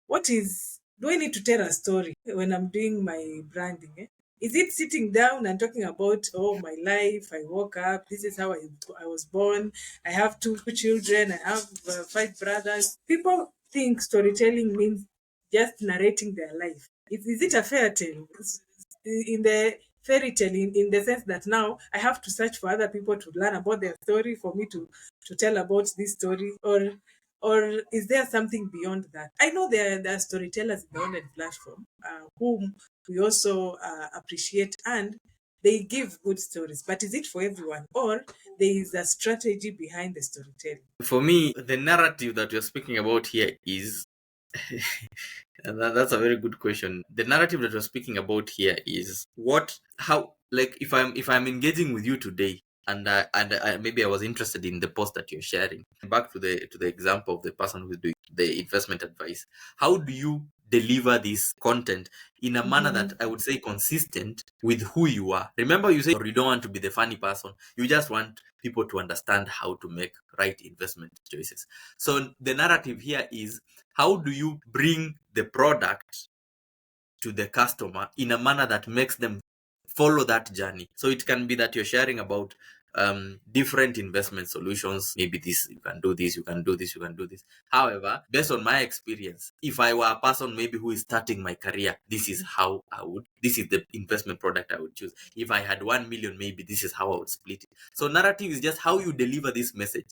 do I need to tell a story when I'm doing my branding? Is it sitting down and talking about, oh, my life? I woke up. This is how I was born. I have two children. I have five brothers. People think storytelling means just narrating their life. Is it a fairy tale? In the fairy tale, in the sense that now I have to search for other people to learn about their story for me to tell about this story, or is there something beyond that? I know there are storytellers in the online platform whom we also appreciate, and they give good stories. But is it for everyone, or there is a strategy behind the storytelling? For me, the narrative that you're speaking about here is and that's a very good question. The narrative that we're speaking about here is how, like, if I'm engaging with you today, and maybe I was interested in the post that you're sharing. Back to the example of the person who's doing the investment advice. How do you deliver this content in a manner Mhm. that I would say consistent with who you are? Remember, you say you don't want to be the funny person. You just want people to understand how to make right investment choices. So the narrative here is, how do you bring the product to the customer in a manner that makes them follow that journey? So it can be that you're sharing about different investment solutions. Maybe this, you can do this, you can do this, you can do this. However, based on my experience, if I were a person maybe who is starting my career, this is the investment product I would choose. If I had 1 million, maybe this is how I would split it. So narrative is just how you deliver this message.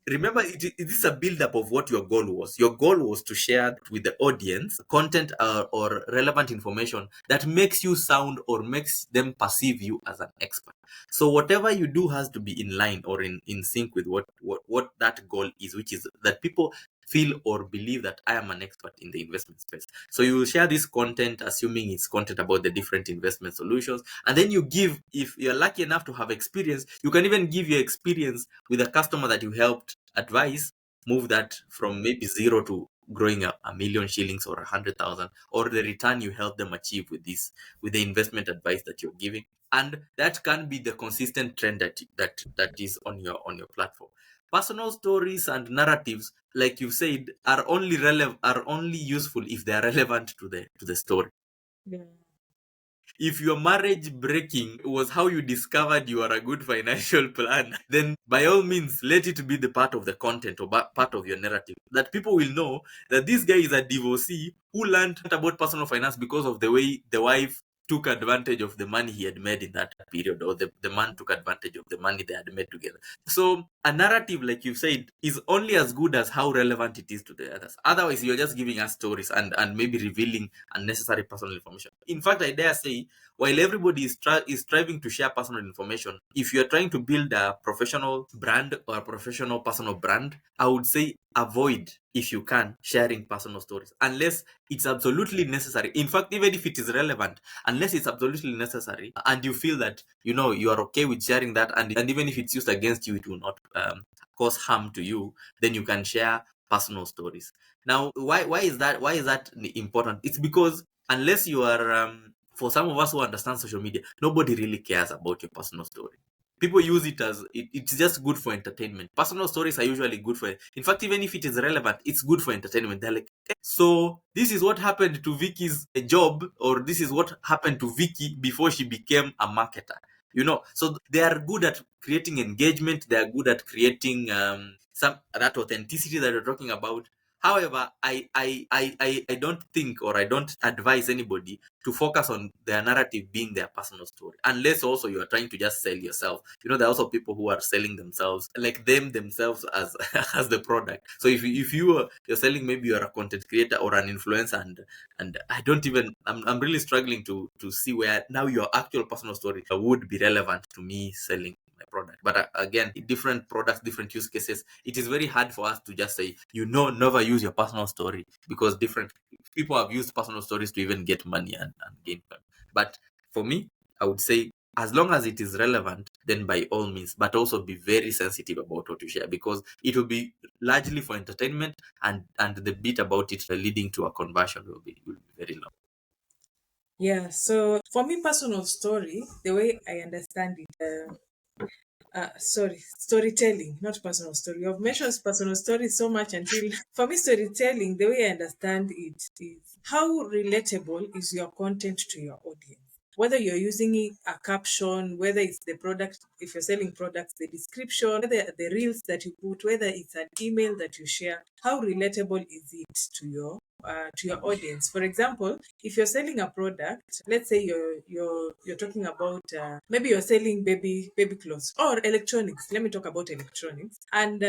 Remember, it is a build-up of what your goal was. Your goal was to share with the audience content or relevant information that makes you sound or makes them perceive you as an expert. So whatever you do has to be in line or in sync with what that goal is, which is that people feel or believe that I am an expert in the investment space. So you will share this content, assuming it's content about the different investment solutions, and then you give, if you're lucky enough to have experience, you can even give your experience with a customer that you helped advise, move that from maybe zero to growing a million shillings or 100,000, or the return you help them achieve with this, with the investment advice that you're giving. And that can be the consistent trend that is on your platform. Personal stories and narratives, like you said, are only are only useful if they are relevant to the story. Yeah. If your marriage breaking was how you discovered you are a good financial planner, then by all means, let it be the part of the content or part of your narrative, that people will know that this guy is a divorcee who learned about personal finance because of the way the wife took advantage of the money he had made in that period, or the man took advantage of the money they had made together. So a narrative, like you said, is only as good as how relevant it is to the others. Otherwise, you're just giving us stories and maybe revealing unnecessary personal information. In fact, I dare say, while everybody is striving to share personal information, if you're trying to build a professional brand or a professional personal brand, I would say avoid, if you can, sharing personal stories unless it's absolutely necessary. In fact, even if it is relevant, unless it's absolutely necessary and you feel that you are okay with sharing that, and even if it's used against you, it will not cause harm to you, then you can share personal stories. Now, why is that important? It's because unless you are for some of us who understand social media, nobody really cares about your personal story. People use it as it's just good for entertainment. Personal stories are usually good for it. In fact, even if it is relevant, it's good for entertainment. They're like, "Okay, so this is what happened to Vicky's job, or this is what happened to Vicky before she became a marketer." So they are good at creating engagement. They are good at creating some that authenticity that you're talking about. However, I don't think, or I don't advise anybody to focus on their narrative being their personal story, unless also you are trying to just sell yourself. There are also people who are selling themselves, like themselves as as the product. So if you're selling, maybe you're a content creator or an influencer, and I don't even, I'm really struggling to see where now your actual personal story would be relevant to me selling my product. But again, different products, different use cases, it is very hard for us to just say, never use your personal story, because different people have used personal stories to even get money and gain money. But for me, I would say, as long as it is relevant, then by all means, but also be very sensitive about what you share, because it will be largely for entertainment, and the bit about it leading to a conversion will be very low. Yeah. So for me, personal story, the way I understand it, storytelling, not personal story. You've mentioned personal story so much until for me, storytelling, the way I understand it is how relatable is your content to your audience. Whether you're using a caption, whether it's the product, if you're selling products, the description, whether the reels that you put, whether it's an email that you share, how relatable is it to your audience? For example, if you're selling a product, let's say you're talking about maybe you're selling baby clothes or electronics. Let me talk about electronics, and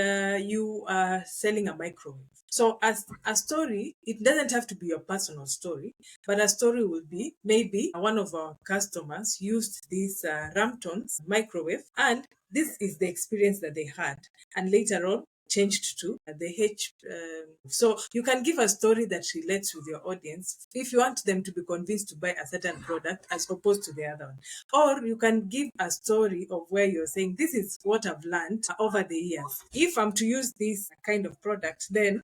you are selling a microwave. So as a story, it doesn't have to be your personal story, but a story will be maybe one of our customers used this Ramton's microwave, and this is the experience that they had, and later on changed to the H. So you can give a story that relates with your audience if you want them to be convinced to buy a certain product as opposed to the other one. Or you can give a story of where you're saying, this is what I've learned over the years. If I'm to use this kind of product, then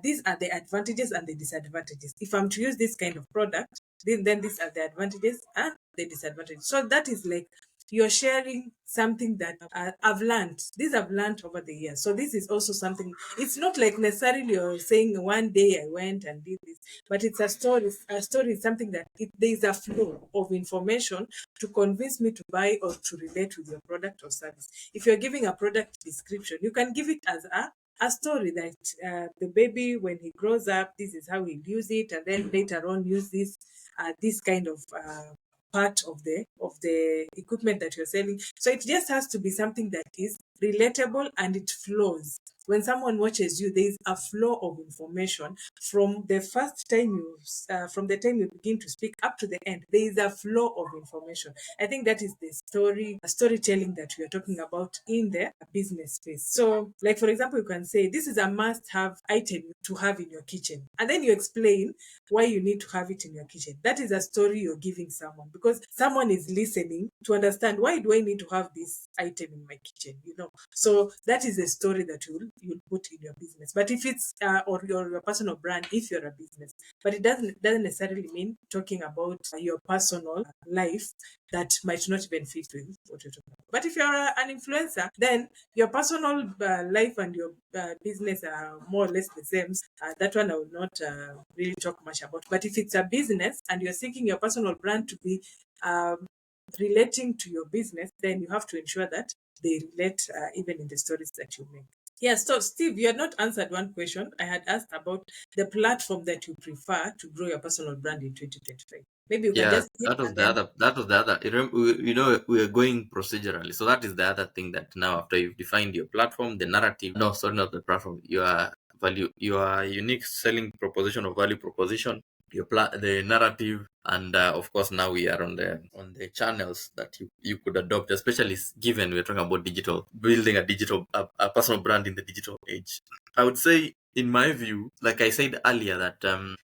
these are the advantages and the disadvantages. If I'm to use this kind of product, then these are the advantages and the disadvantages. So that is like you're sharing something that I've learned. These I've learned over the years. So this is also something. It's not like necessarily you're saying one day I went and did this, but it's a story. A story is something that there is a flow of information to convince me to buy or to relate with your product or service. If you're giving a product description, you can give it as a story that the baby, when he grows up, this is how he'll use it, and then later on use this kind of part of the equipment that you're selling. So it just has to be something that is relatable and it flows. when someone watches you, there is a flow of information from the first time from the time you begin to speak up to the end. There is a flow of information. I think that is the storytelling that we are talking about in the business space. So, like for example, you can say this is a must-have item to have in your kitchen, and then you explain why you need to have it in your kitchen. That is a story you're giving someone, because someone is listening to understand, why do I need to have this item in my kitchen? So that is a story that you'll put in your business. But if it's or your personal brand, if you're a business, but it doesn't necessarily mean talking about your personal life that might not even fit with what you're talking about. But if you're an influencer, then your personal life and your business are more or less the same. That one I will not really talk much about. But if it's a business and you're seeking your personal brand to be relating to your business, then you have to ensure that they relate even in the stories that you make. Yes, so Steve, you had not answered one question. I had asked about the platform that you prefer to grow your personal brand in 2025. Maybe you can Yeah, just give that was and the then other. That was the other. We are going procedurally, so that is the other thing that now after you've defined your platform, the narrative. No, sorry, not the platform. Your unique selling proposition or value proposition, the narrative, and of course now we are on the channels that you could adopt, especially given we're talking about digital, building a personal brand in the digital age. I would say, in my view, like I said earlier, that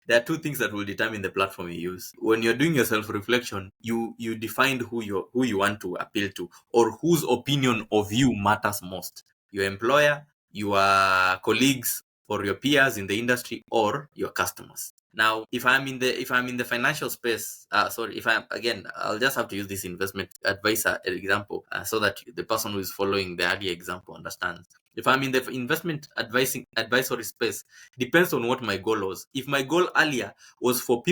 there are two things that will determine the platform you use. When you're doing your self-reflection, you define who you want to appeal to, or whose opinion of you matters most. Your employer, your colleagues, or your peers in the industry, or your customers. Now, if I'm in the financial space, sorry, if I'm again, I'll just have to use this investment advisor example, so that the person who is following the earlier example understands. If I'm in the investment advisory space, depends on what my goal was. If my goal earlier was for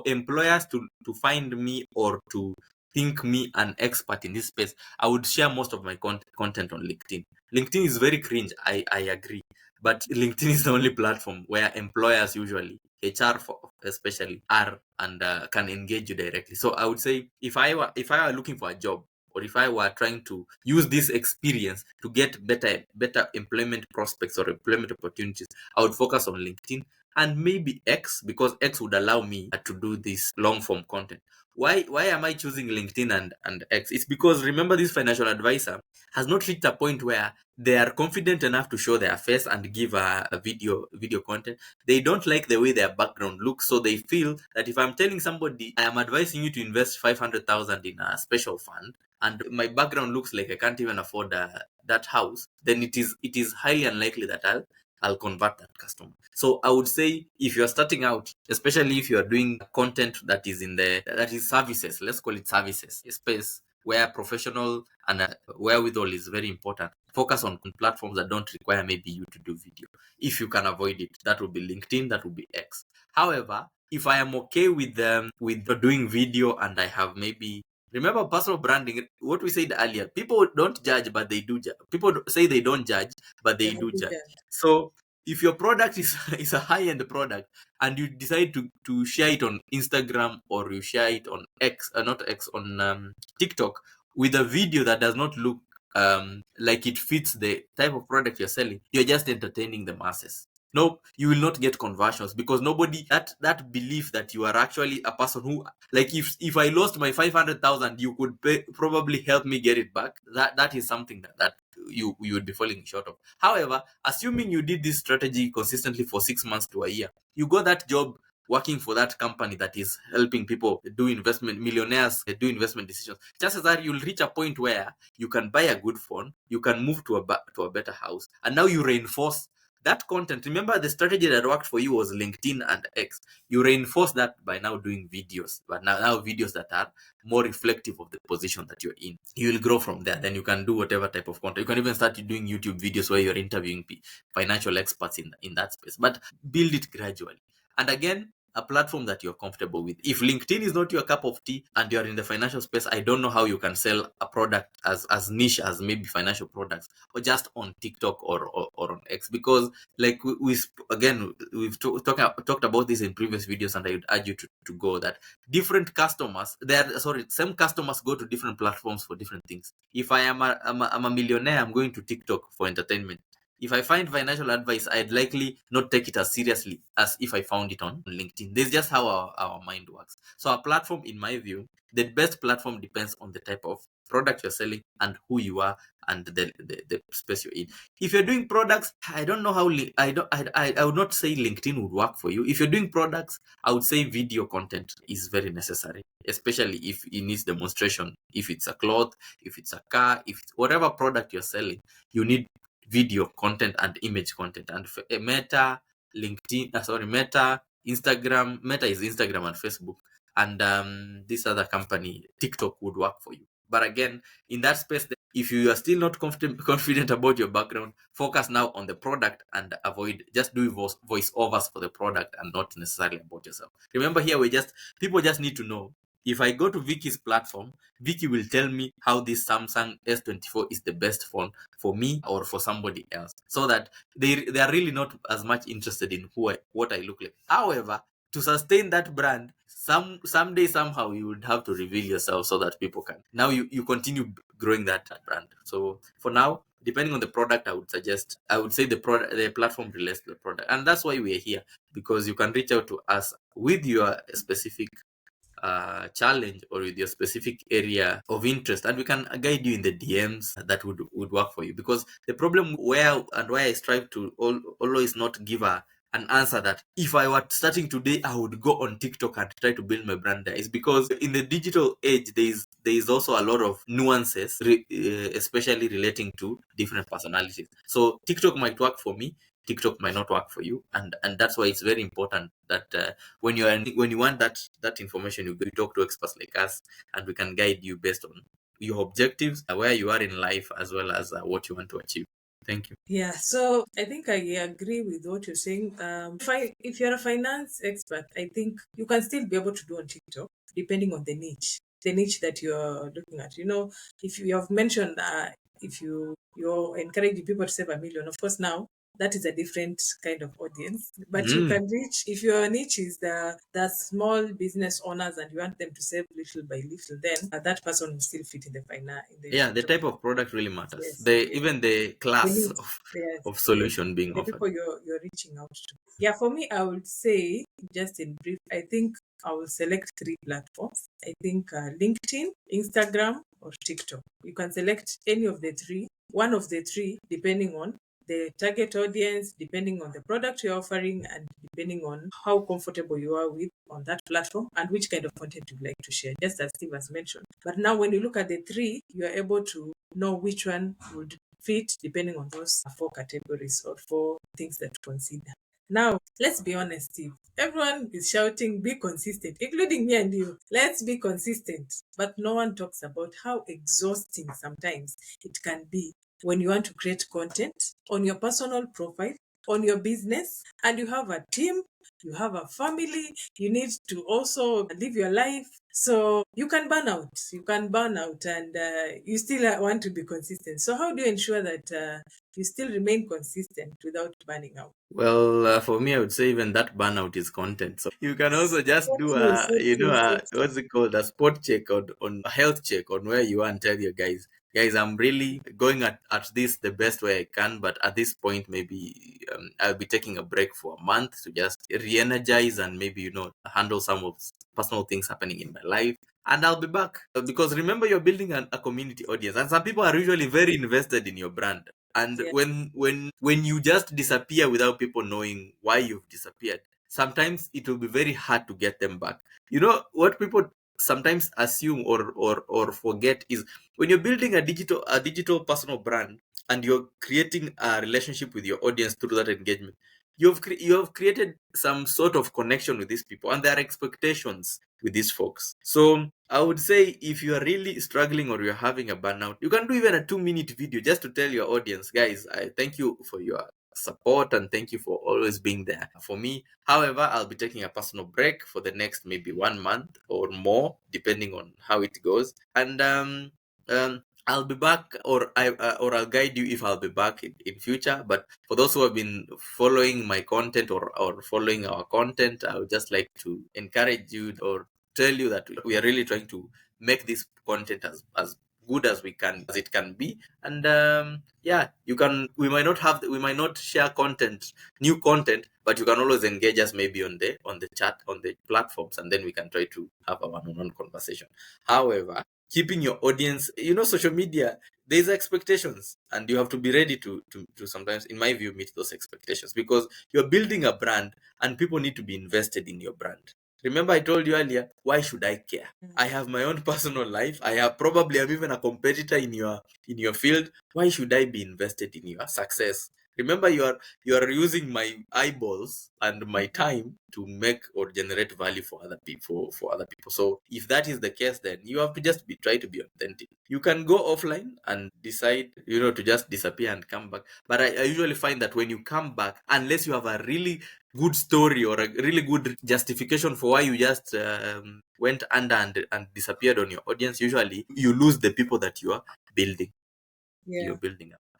employers to find me or to think me an expert in this space, I would share most of my content on LinkedIn. LinkedIn is very cringe, I agree, but LinkedIn is the only platform where employers usually, HR especially, are and can engage you directly. So I would say, if I were looking for a job, or if I were trying to use this experience to get better employment prospects or employment opportunities, I would focus on LinkedIn and maybe X, because X would allow me to do this long form content. Why am I choosing LinkedIn and X? It's because, remember, this financial advisor has not reached a point where they are confident enough to show their face and give a video content. They don't like the way their background looks, so they feel that if I'm telling somebody I am advising you to invest 500,000 in a special fund, and my background looks like I can't even afford that house, then it is highly unlikely that I'll convert that customer. So I would say, if you're starting out, especially if you're doing content that is services, let's call it services, a space where professional and wherewithal is very important, focus on platforms that don't require maybe you to do video. If you can avoid it, that would be LinkedIn, that would be X. However, if I am okay with doing video, and I have maybe, remember, personal branding, what we said earlier, people don't judge, but they do judge. People say they don't judge, but yeah, they do do judge. that. So if your product is a high-end product, and you decide to share it on Instagram, or you share it on X, not X, on TikTok, with a video that does not look like it fits the type of product you're selling, you're just entertaining the masses. No, you will not get conversions, because nobody, that belief that you are actually a person who, like, if I lost my 500,000, you could probably help me get it back. That is something that you would be falling short of. However, assuming you did this strategy consistently for 6 months to a year, you got that job working for that company that is helping people do investment, millionaires do investment decisions, chances are you'll reach a point where you can buy a good phone, you can move to a better house, and now you reinforce that content. Remember, the strategy that worked for you was LinkedIn and X. You reinforce that by now doing videos, but now videos that are more reflective of the position that you're in. You will grow from there. Then you can do whatever type of content. You can even start doing YouTube videos where you're interviewing financial experts in that space, but build it gradually. And again, a platform that you're comfortable with. If LinkedIn is not your cup of tea and you're in the financial space, I don't know how you can sell a product as niche as maybe financial products, or just on TikTok or on X, because, like, we've talked about this in previous videos, and I would urge you to go that different customers, same customers go to different platforms for different things. If I'm a millionaire, I'm going to TikTok for entertainment. If I find financial advice, I'd likely not take it as seriously as if I found it on LinkedIn. This is just how our mind works. So a platform, in my view, the best platform depends on the type of product you're selling and who you are and the space you're in. If you're doing products, I don't know how I would not say LinkedIn would work for you. If you're doing products, I would say video content is very necessary, especially if it needs demonstration. If it's a cloth, if it's a car, if it's whatever product you're selling, you need video content and image content. And Meta, LinkedIn, Meta, Instagram, Meta is Instagram and Facebook, and this other company, TikTok, would work for you. But again, in that space, if you are still not confident about your background, focus now on the product and avoid just doing voiceovers for the product and not necessarily about yourself. Remember, here people just need to know, if I go to Vicky's platform, Vicky will tell me how this Samsung S24 is the best phone for me or for somebody else, so that they are really not as much interested in what I look like. However, to sustain that brand, someday somehow you would have to reveal yourself so that people can now you continue growing that brand. So for now, depending on the product, I would say the platform relates to the product, and that's why we're here, because you can reach out to us with your specific challenge or with your specific area of interest, and we can guide you in the DMs that would work for you. Because the problem why I strive to always not give an answer that if I were starting today I would go on TikTok and try to build my brand there, is because in the digital age there is also a lot of nuances, especially relating to different personalities. So TikTok might work for me, TikTok might not work for you, and that's why it's very important that when you want that information, you talk to experts like us, and we can guide you based on your objectives, where you are in life, as well as what you want to achieve. Thank you. Yeah, so I think I agree with what you're saying. If you're a finance expert, I think you can still be able to do on TikTok, depending on the niche that you're looking at. If you have mentioned if you're encouraging people to save 1 million, of course now that is a different kind of audience. But you Mm. can reach, if your niche is the small business owners and you want them to save little by little, then that person will still fit in the finance in the Yeah, the TikTok. type of product really matters. Yes, The yes. even the The class needs, yes, of yes, solution being the offered. people you're reaching out to. Yeah, for me, I would say, just in brief, I think I will select three platforms. I think LinkedIn, Instagram, or TikTok. You can select any of the three, one of the three, depending on the target audience, depending on the product you're offering, and depending on how comfortable you are with on that platform and which kind of content you'd like to share, just as Steve has mentioned. But now, when you look at the three, you are able to know which one would fit depending on those four categories or four things that to consider. Now, let's be honest, Steve. Everyone is shouting, be consistent, including me and you. Let's be consistent. But no one talks about how exhausting sometimes it can be when you want to create content on your personal profile, on your business, and you have a team, you have a family, you need to also live your life. So you can burn out. You can burn out, and you still want to be consistent. So, how do you ensure that you still remain consistent without burning out? Well, for me, I would say even that burnout is content. So you can also just So do true, so true, so true. what's it called, a spot check on a health check on where you are, and tell your guys, I'm really going at this the best way I can, but at this point, maybe I'll be taking a break for a month to just re-energize and maybe, handle some of personal things happening in my life. And I'll be back. Because remember, you're building a community audience, and some people are usually very invested in your brand. And Yes, when you just disappear without people knowing why you've disappeared, sometimes it will be very hard to get them back. What people sometimes assume or forget is, when you're building a digital personal brand and you're creating a relationship with your audience through that engagement, you have created some sort of connection with these people, and there are expectations with these folks. So I would say, if you are really struggling or you're having a burnout, you can do even a 2-minute video just to tell your audience, guys, I thank you for your support and thank you for always being there for me. However, I'll be taking a personal break for the next maybe 1 month or more, depending on how it goes. And I'll be back, or I'll guide you if I'll be back in future. But for those who have been following my content or following our content, I would just like to encourage you or tell you that we are really trying to make this content as good as it can be. And yeah, we might not share content, new content, but you can always engage us maybe on the chat, on the platforms, and then we can try to have a one-on-one conversation. However, keeping your audience, social media, there's expectations, and you have to be ready to sometimes, in my view, meet those expectations, because you're building a brand and people need to be invested in your brand. Remember, I told you earlier, why should I care? I have my own personal life. I'm even a competitor in your field. Why should I be invested in your success? Remember, you are using my eyeballs and my time to make or generate value for other people. So if that is the case, then you have to just try to be authentic. You can go offline and decide, to just disappear and come back. But I usually find that when you come back, unless you have a really good story or a really good justification for why you just went under and disappeared on your audience, usually you lose the people that you are building. Yeah. Up,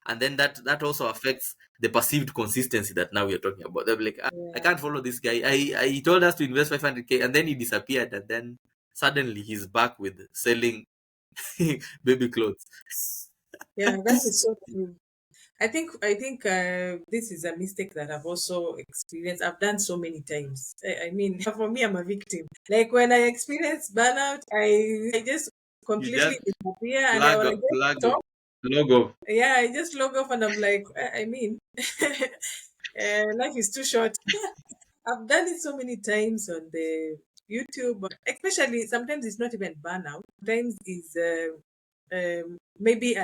and then that also affects the perceived consistency that now we're talking about. They'll be like, I Yeah. can't follow this guy. He told us to invest 500K, and then he disappeared, and then suddenly he's back with selling baby clothes. Yeah, that is so true. I think this is a mistake that I've also experienced. I've done so many times. I mean, for me, I'm a victim. Like when I experience burnout, I just You completely just disappear and I will just stop. log off. Yeah, I just log off and I'm like, I mean, life is too short. I've done it so many times on the YouTube, especially sometimes it's not even burnout. Sometimes is maybe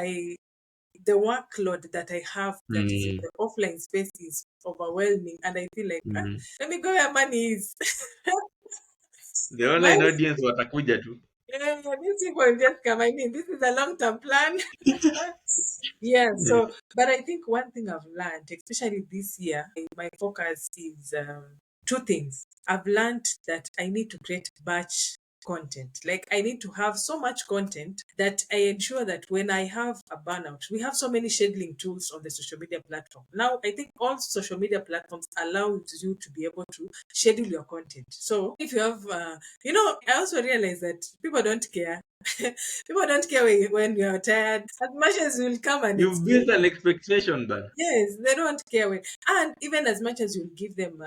the workload that I have that is in Mm, the offline space is overwhelming, and I feel like mm. let me go where money is. The My online audience watakuja tu. yeah, these people just come. I mean, this is a long term plan. Yeah, so but I think one thing I've learned, especially this year, my focus is two things. I've learned that I need to create batch content. Like I need to have so much content that I ensure that when I have a burnout, we have so many scheduling tools on the social media platform. Now I think all social media platforms allow you to be able to schedule your content. So if you have I also realize that people don't care. People don't care when you're tired. As much as you'll come and You've explain, built an expectation, man. yes, they don't care when. And even as much as you'll give them,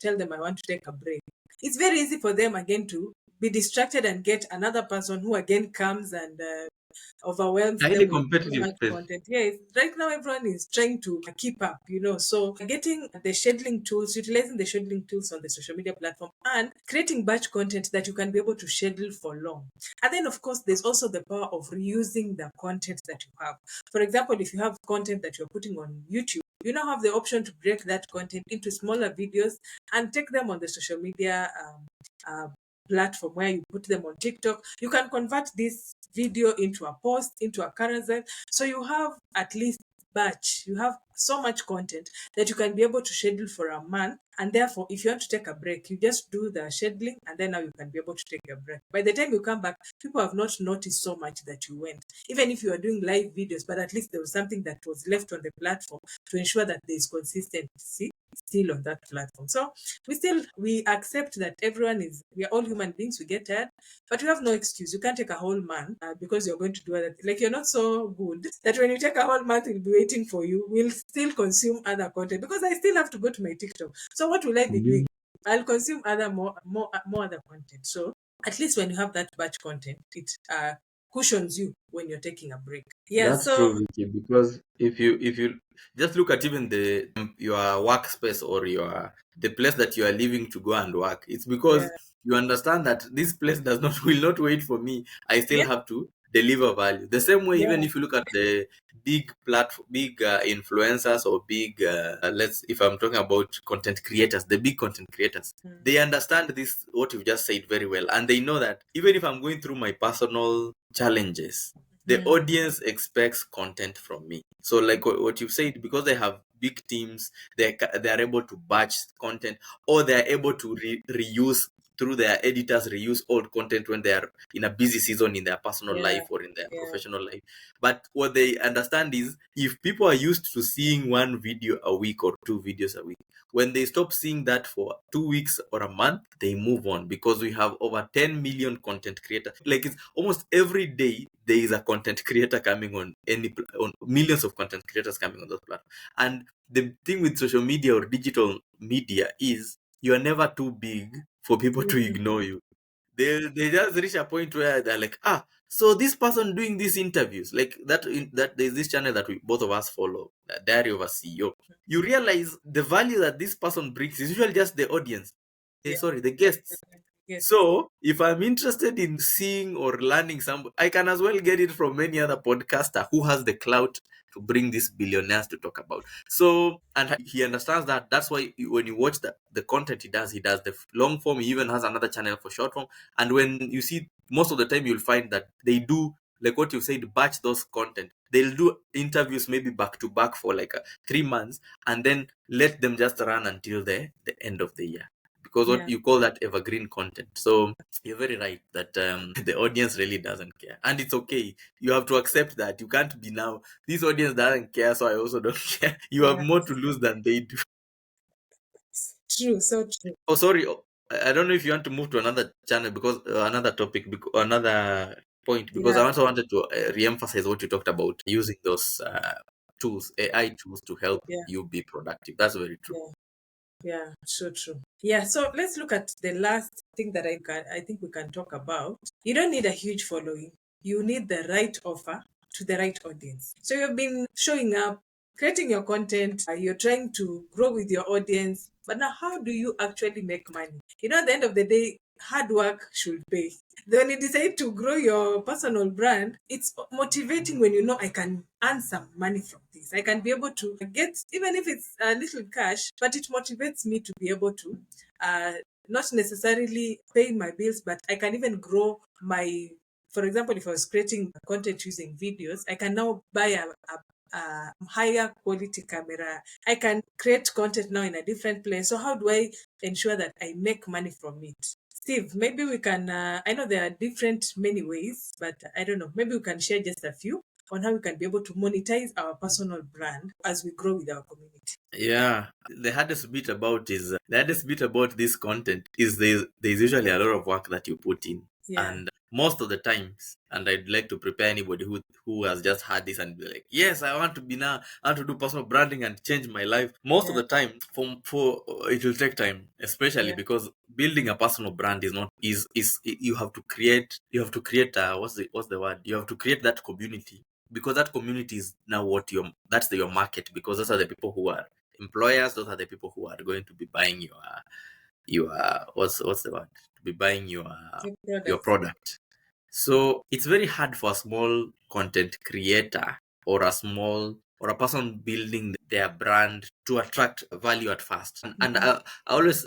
tell them I want to take a break, it's very easy for them again to be distracted and get another person who again comes and overwhelms them Highly with so competitive much space. content. Yes, right now everyone is trying to keep up, So getting the scheduling tools, utilizing the scheduling tools on the social media platform, and creating batch content that you can be able to schedule for long. And then, of course, there's also the power of reusing the content that you have. For example, if you have content that you're putting on YouTube, you now have the option to break that content into smaller videos and take them on the social media uh, platform where you put them on TikTok. You can convert this video into a post, into a carousel. So you have at least batch. You have so much content that you can be able to schedule for a month. And therefore, if you want to take a break, you just do the scheduling and then now you can be able to take a break. By the time you come back, people have not noticed so much that you went. Even if you are doing live videos, but at least there was something that was left on the platform to ensure that there is consistency still on that platform. So we accept that we are all human beings, we get tired, but you have no excuse. You can't take a whole month because you're going to do other like you're not so good that when you take a whole month we'll be waiting for you. We'll still consume other content because I still have to go to my TikTok. So what will I be doing? I'll consume other more other content. So at least when you have that batch content, it cushions you when you're taking a break. Yeah, That's so true, Vicky, because if you just look at even the your workspace or the place that you are leaving to go and work, it's yeah. because you understand that this place does not will not wait for me. I still Yeah, have to deliver value. The same way, even yeah. if you look at the big platform, big influencers or big let's if I'm talking about content creators, the big content creators, Mm, they understand this what you've just said very well, and they know that even if I'm going through my personal challenges, the mm, audience expects content from me. So, like what you've said, because they have big teams, they are able to batch content, or they are able to reuse through their editors reuse old content when they are in a busy season in their personal Yeah. life or in their Yeah. professional life. But what they understand is, if people are used to seeing one video a week or two videos a week, when they stop seeing that for 2 weeks or a month, they move on, because we have over 10 million content creators. Like, it's almost every day there is a content creator coming on on millions of content creators coming on those platforms. And the thing with social media or digital media is, you are never too big for people to Mhm. ignore you. They just reach a point where they're like, so this person doing these interviews, like that there's this channel that we both of us follow, Diary of a CEO. You realize the value that this person brings is usually just the audience. Yeah. Sorry, the guests. Yes. So if I'm interested in seeing or learning some, I can as well get it from any other podcaster who has the clout to bring these billionaires to talk about. So, and he understands that. That's why when you watch the content he does the long form. He even has another channel for short form. And when you see, most of the time you'll find that they do, like what you said, batch those content. They'll do interviews maybe back to back for like 3 months, and then let them just run until the end of the year, because what Yeah. you call that evergreen content. So you're very right that the audience really doesn't care, and it's okay. You have to accept that you can't be now, this audience doesn't care, so I also don't care. You have Yeah. more to lose than they do. True. So true. Oh, sorry. I don't know if you want to move to another channel, because another topic, another point, because Yeah. I also wanted to re-emphasize what you talked about, using those tools, AI tools, to help Yeah. you be productive. That's very true. Yeah. Yeah, so true. Yeah, so let's look at the last thing that I think we can talk about. You don't need a huge following. You need the right offer to the right audience. So you've been showing up, creating your content, you're trying to grow with your audience, but now how do you actually make money? At the end of the day, hard work should pay. Then when you decide to grow your personal brand, it's motivating when you know I can earn some money from this. I can be able to get, even if it's a little cash, but it motivates me to be able to uh, not necessarily pay my bills, but I can even grow my, for example, if I was creating content using videos, I can now buy a higher quality camera. I can create content now in a different place. So how do I ensure that I make money from it? Steve, maybe we can, I know there are different many ways, but I don't know, maybe we can share just a few on how we can be able to monetize our personal brand as we grow with our community. Yeah, the hardest bit about this content is there's usually a lot of work that you put in, Yeah. and most of the times, and I'd like to prepare anybody who has just had this and be like, yes, I want to do personal branding and change my life. Most of Yeah. the time, for it will take time, especially Yeah. because building a personal brand is not is you have to create what's the word, you have to create that community, because that community is now your market, because those are the people who are employers, those are the people who are going to be buying your what's the word, to be buying Your your products. product. So it's very hard for a small content creator, or a person building their brand, to attract value at first. And Mhm.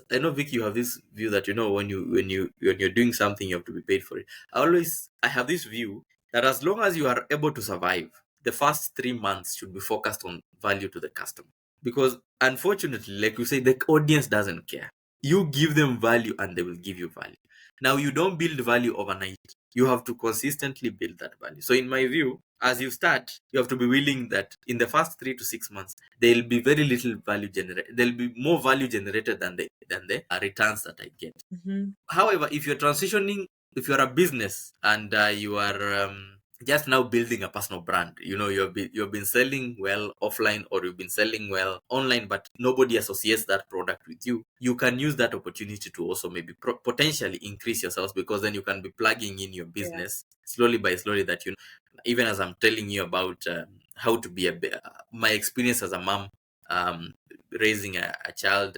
I know, Vic, you have this view that, when you're doing something, you have to be paid for it. I have this view that as long as you are able to survive, the first 3 months should be focused on value to the customer. Because unfortunately, like you say, the audience doesn't care. You give them value and they will give you value. Now, you don't build value overnight. You have to consistently build that value. So in my view, as you start, you have to be willing that in the first 3 to 6 months, there'll be very little value generated. There'll be more value generated than the returns that I get. Mhm. However, if you're a business, and you are just now building a personal brand, you've been selling well offline, or you've been selling well online, but nobody associates that product with you. You can use that opportunity to also maybe potentially increase your sales, because then you can be plugging in your Yeah. business slowly by slowly. That even as I'm telling you about how to be my experience as a mom, um, raising a child,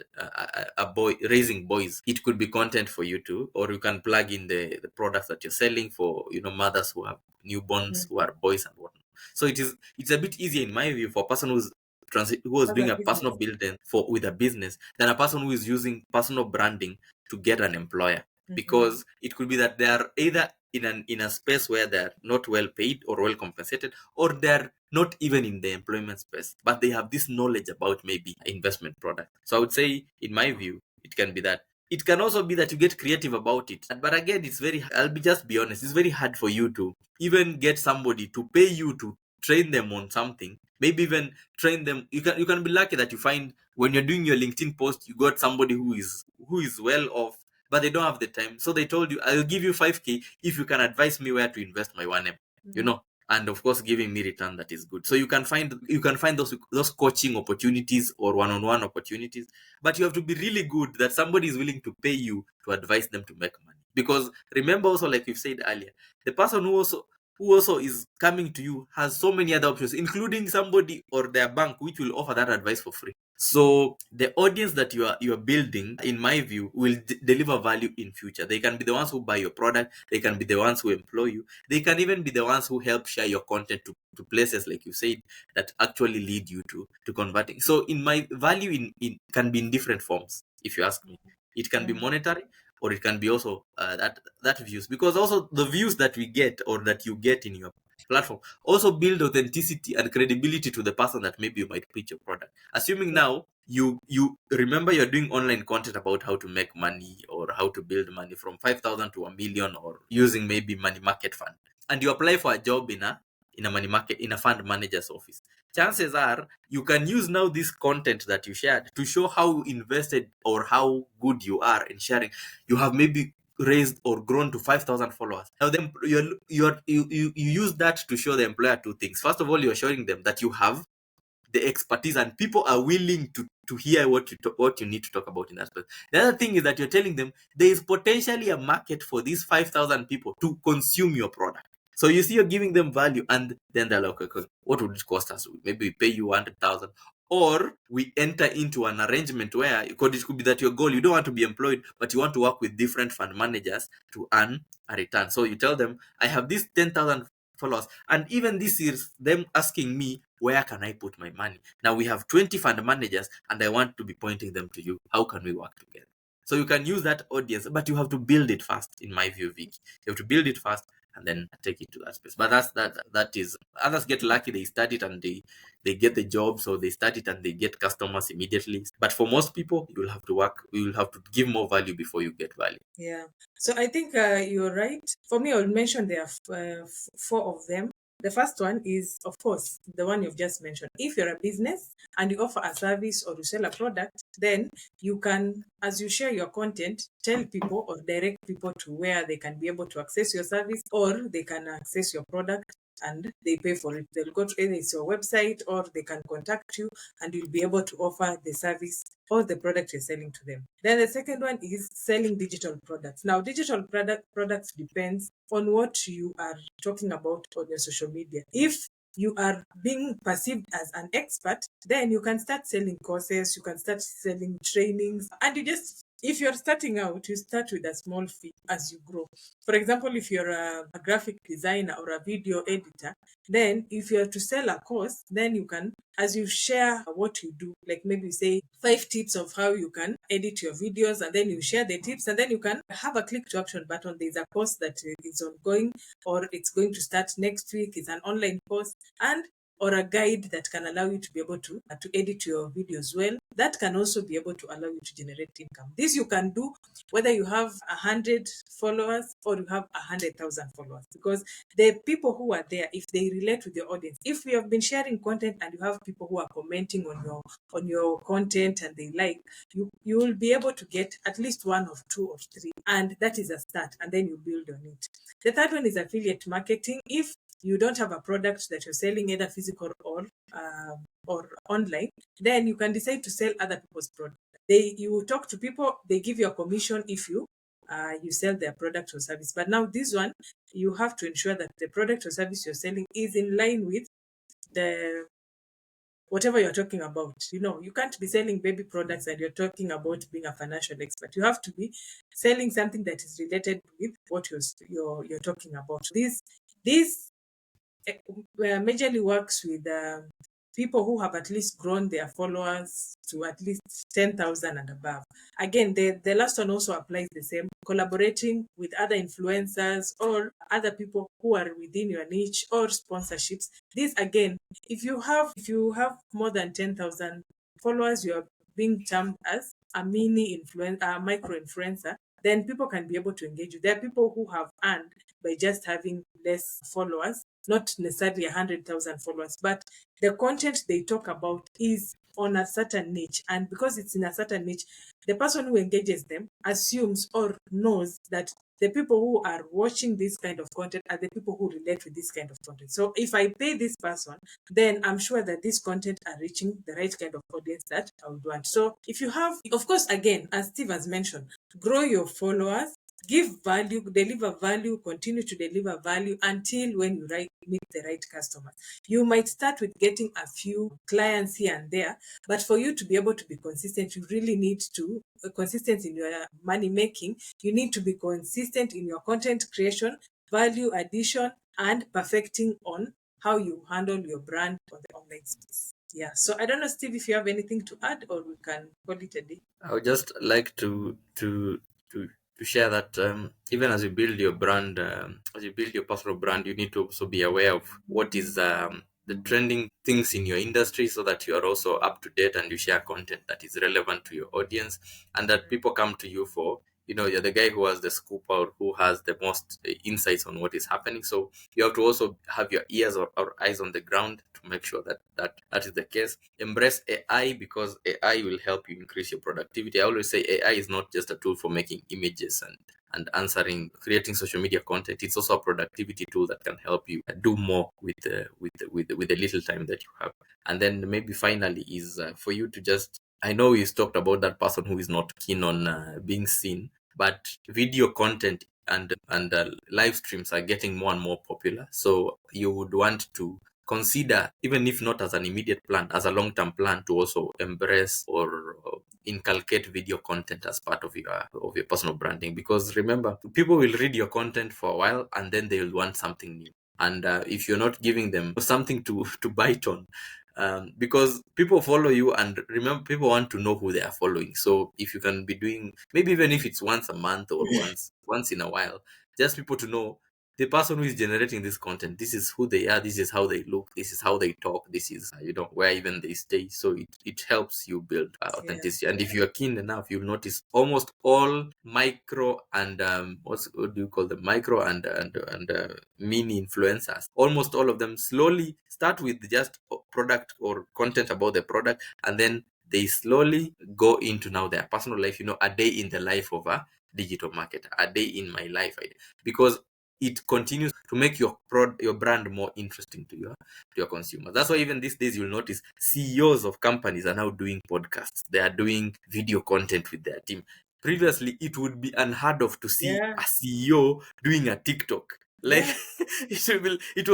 a boy, raising boys, it could be content for you too, or you can plug in the products that you're selling for mothers who have newborns, Mhm. who are boys and whatnot. So it's a bit easier, in my view, for a person who was Have a doing a personal business. building for with a business, than a person who is using personal branding to get an employer. Mhm. Because it could be that they are either in a space where they're not well paid or well compensated, or they're not even in the employment space, but they have this knowledge about maybe investment product. So I would say, in my view, it can be that It can also be that you get creative about it. But again, it's very, I'll just be honest, it's very hard for you to even get somebody to pay you to train them on something. Maybe even train them. You can be lucky that you find when you're doing your LinkedIn post, you got somebody who is well off, but they don't have the time. So they told you, I'll give you 5K if you can advise me where to invest my 1M. You know, and of course giving me return that is good. So you can find those coaching opportunities or one-on-one opportunities, but you have to be really good that somebody is willing to pay you to advise them to make money. Because remember also, like we've said earlier, the person who also is coming to you has so many other options, including somebody or their bank which will offer that advice for free. So the audience that you are building, in my view, will deliver value in future. They can be the ones who buy your product, they can be the ones who employ you, they can even be the ones who help share your content to places, like you said, that actually lead you to converting. So in my value, in can be in different forms, if you ask me. It can be monetary, or it can be also that views, because also the views that we get or that you get in your platform also build authenticity and credibility to the person that maybe you might pitch your product. Assuming now you remember you're doing online content about how to make money or how to build money from 5,000 to 1 million, or using maybe money market fund, and you apply for a job in a money market, in a fund manager's office. Chances are you can use now this content that you shared to show how invested or how good you are in sharing. You have maybe raised or grown to 5,000 followers. Now then you use that to show the employer two things. First of all, you're showing them that you have the expertise and people are willing to hear what you need to talk about in that space. The other thing is that you're telling them there is potentially a market for these 5,000 people to consume your product. So you see, you're giving them value, and then they're like, okay, what would it cost us? Maybe we pay you 100,000, or we enter into an arrangement where, because it could be that your goal, you don't want to be employed, but you want to work with different fund managers to earn a return. So you tell them, I have these 10,000 followers, and even this is them asking me, where can I put my money? Now we have 20 fund managers, and I want to be pointing them to you. How can we work together? So you can use that audience, but you have to build it first, in my view, Vicky. You have to build it first and then take it to that space. But that is, others get lucky, they start it and they get the job, so they start it and they get customers immediately. But for most people, you will have to give more value before you get value. Yeah. So I think you're right. For me, I will mention there are four of them. The first one is, of course, the one you've just mentioned. If you're a business and you offer a service or you sell a product, then you can, as you share your content, tell people or direct people to where they can be able to access your service, or they can access your product and they pay for it. They'll go to either it's your website, or they can contact you and you'll be able to offer the service or the product you're selling to them. Then the second one is selling digital products. Now, digital products depends on what you are talking about on your social media. If you are being perceived as an expert, then you can start selling courses, you can start selling trainings, and if you're starting out, you start with a small fee as you grow. For example, if you're a graphic designer or a video editor, then if you're to sell a course, then you can, as you share what you do, like maybe you say 5 tips of how you can edit your videos, and then you share the tips, and then you can have a click to action button. There's a course that is ongoing, or it's going to start next week. It's an online course, and or a guide that can allow you to be able to edit your videos well. That can also be able to allow you to generate income. This you can do whether you have 100 followers or you have 100,000 followers, because the people who are there, if they relate with your audience, if you have been sharing content and you have people who are commenting on your content and they like, you will be able to get at least one of two or three, and that is a start, and then you build on it. The third one is affiliate marketing. If you don't have a product that you're selling, either physical or online, then you can decide to sell other people's product. You talk to people, they give you a commission if you sell their product or service. But now this one, you have to ensure that the product or service you're selling is in line with the whatever you're talking about. You can't be selling baby products and you're talking about being a financial expert. You have to be selling something that is related with what you're talking about. This majorly works with people who have at least grown their followers to at least 10,000 and above. Again, the last one also applies the same, collaborating with other influencers or other people who are within your niche, or sponsorships. This again, if you have more than 10,000 followers, being termed as a mini influencer, a micro influencer, then people can be able to engage you. There are people who have earned by just having less followers, not necessarily 100,000 followers, but the content they talk about is on a certain niche. And because it's in a certain niche, the person who engages them assumes or knows that the people who are watching this kind of content are the people who relate with this kind of content. So if I pay this person, then I'm sure that this content are reaching the right kind of audience that I would want. So if you have, of course, again, as Steve has mentioned, grow your followers, give value, deliver value, continue to deliver value until when you meet the right customers. You might start with getting a few clients here and there, but for you to be able to be consistent, you really need to consistent in your money making. You need to be consistent in your content creation, value addition, and perfecting on how you handle your brand on the online space. Yeah. So I don't know, Steve, if you have anything to add, or we can call it a day. I would just like to to share that even as you build your brand, as you build your personal brand, you need to also be aware of what is the trending things in your industry, so that you are also up to date and you share content that is relevant to your audience, and that people come to you for. You're the guy who has the scoop or who has the most insights on what is happening. So you have to also have your ears or eyes on the ground to make sure that is the case. Embrace AI, because AI will help you increase your productivity. I always say AI is not just a tool for making images and answering, creating social media content. It's also a productivity tool that can help you do more with the little time that you have. And then maybe finally is for you to just, I know he's talked about that person who is not keen on being seen, but video content and live streams are getting more and more popular. So you would want to consider, even if not as an immediate plan, as a long-term plan, to also embrace or inculcate video content as part of your personal branding. Because remember, people will read your content for a while and then they will want something new. And if you're not giving them something to bite on, because people follow you, and remember, people want to know who they are following. So if you can be doing, maybe even if it's once a month or once in a while, just people to know the person who is generating this content, this is who they are, this is how they look, this is how they talk, this is where even they stay. So it helps you build Yeah. authenticity. And if you're keen enough, you'll notice almost all micro and what do you call them, micro and mini influencers, almost all of them slowly start with just product or content about the product, and then they slowly go into now their personal life, a day in the life of a digital marketer, a day in my life, because it continues to make your brand more interesting to your consumers. That's why even these days you'll notice CEOs of companies are now doing podcasts. They are doing video content with their team. Previously, it would be unheard of to see Yeah. a CEO doing a TikTok. Like Yeah. it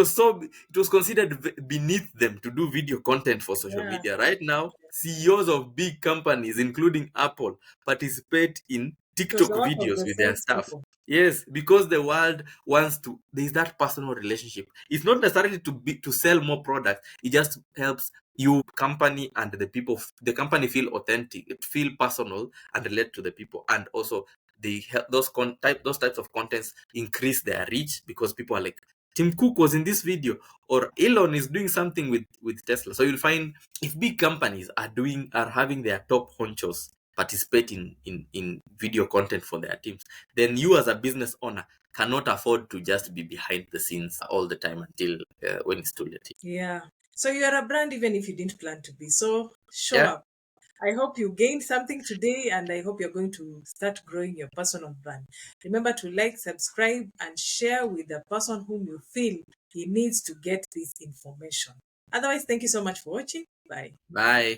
was considered beneath them to do video content for social Yeah. media. Right now, CEOs of big companies, including Apple, participate in It was TikTok the work of videos the with their staff. salespeople. Yes, because the world wants to. There's that personal relationship. It's not necessarily to sell more products. It just helps you, company, and the people. The company feel authentic. It feel personal and relate to the people, and also they help those types of contents increase their reach, because people are like, Tim Cook was in this video, or Elon is doing something with Tesla. So you'll find, if big companies are having their top honchos participate in video content for their teams, then you as a business owner cannot afford to just be behind the scenes all the time until when it's too late. Yeah. So you're a brand even if you didn't plan to be. So show Yeah. up. I hope you gained something today, and I hope you're going to start growing your personal brand. Remember to like, subscribe, and share with the person whom you feel he needs to get this information. Otherwise, thank you so much for watching. Bye. Bye.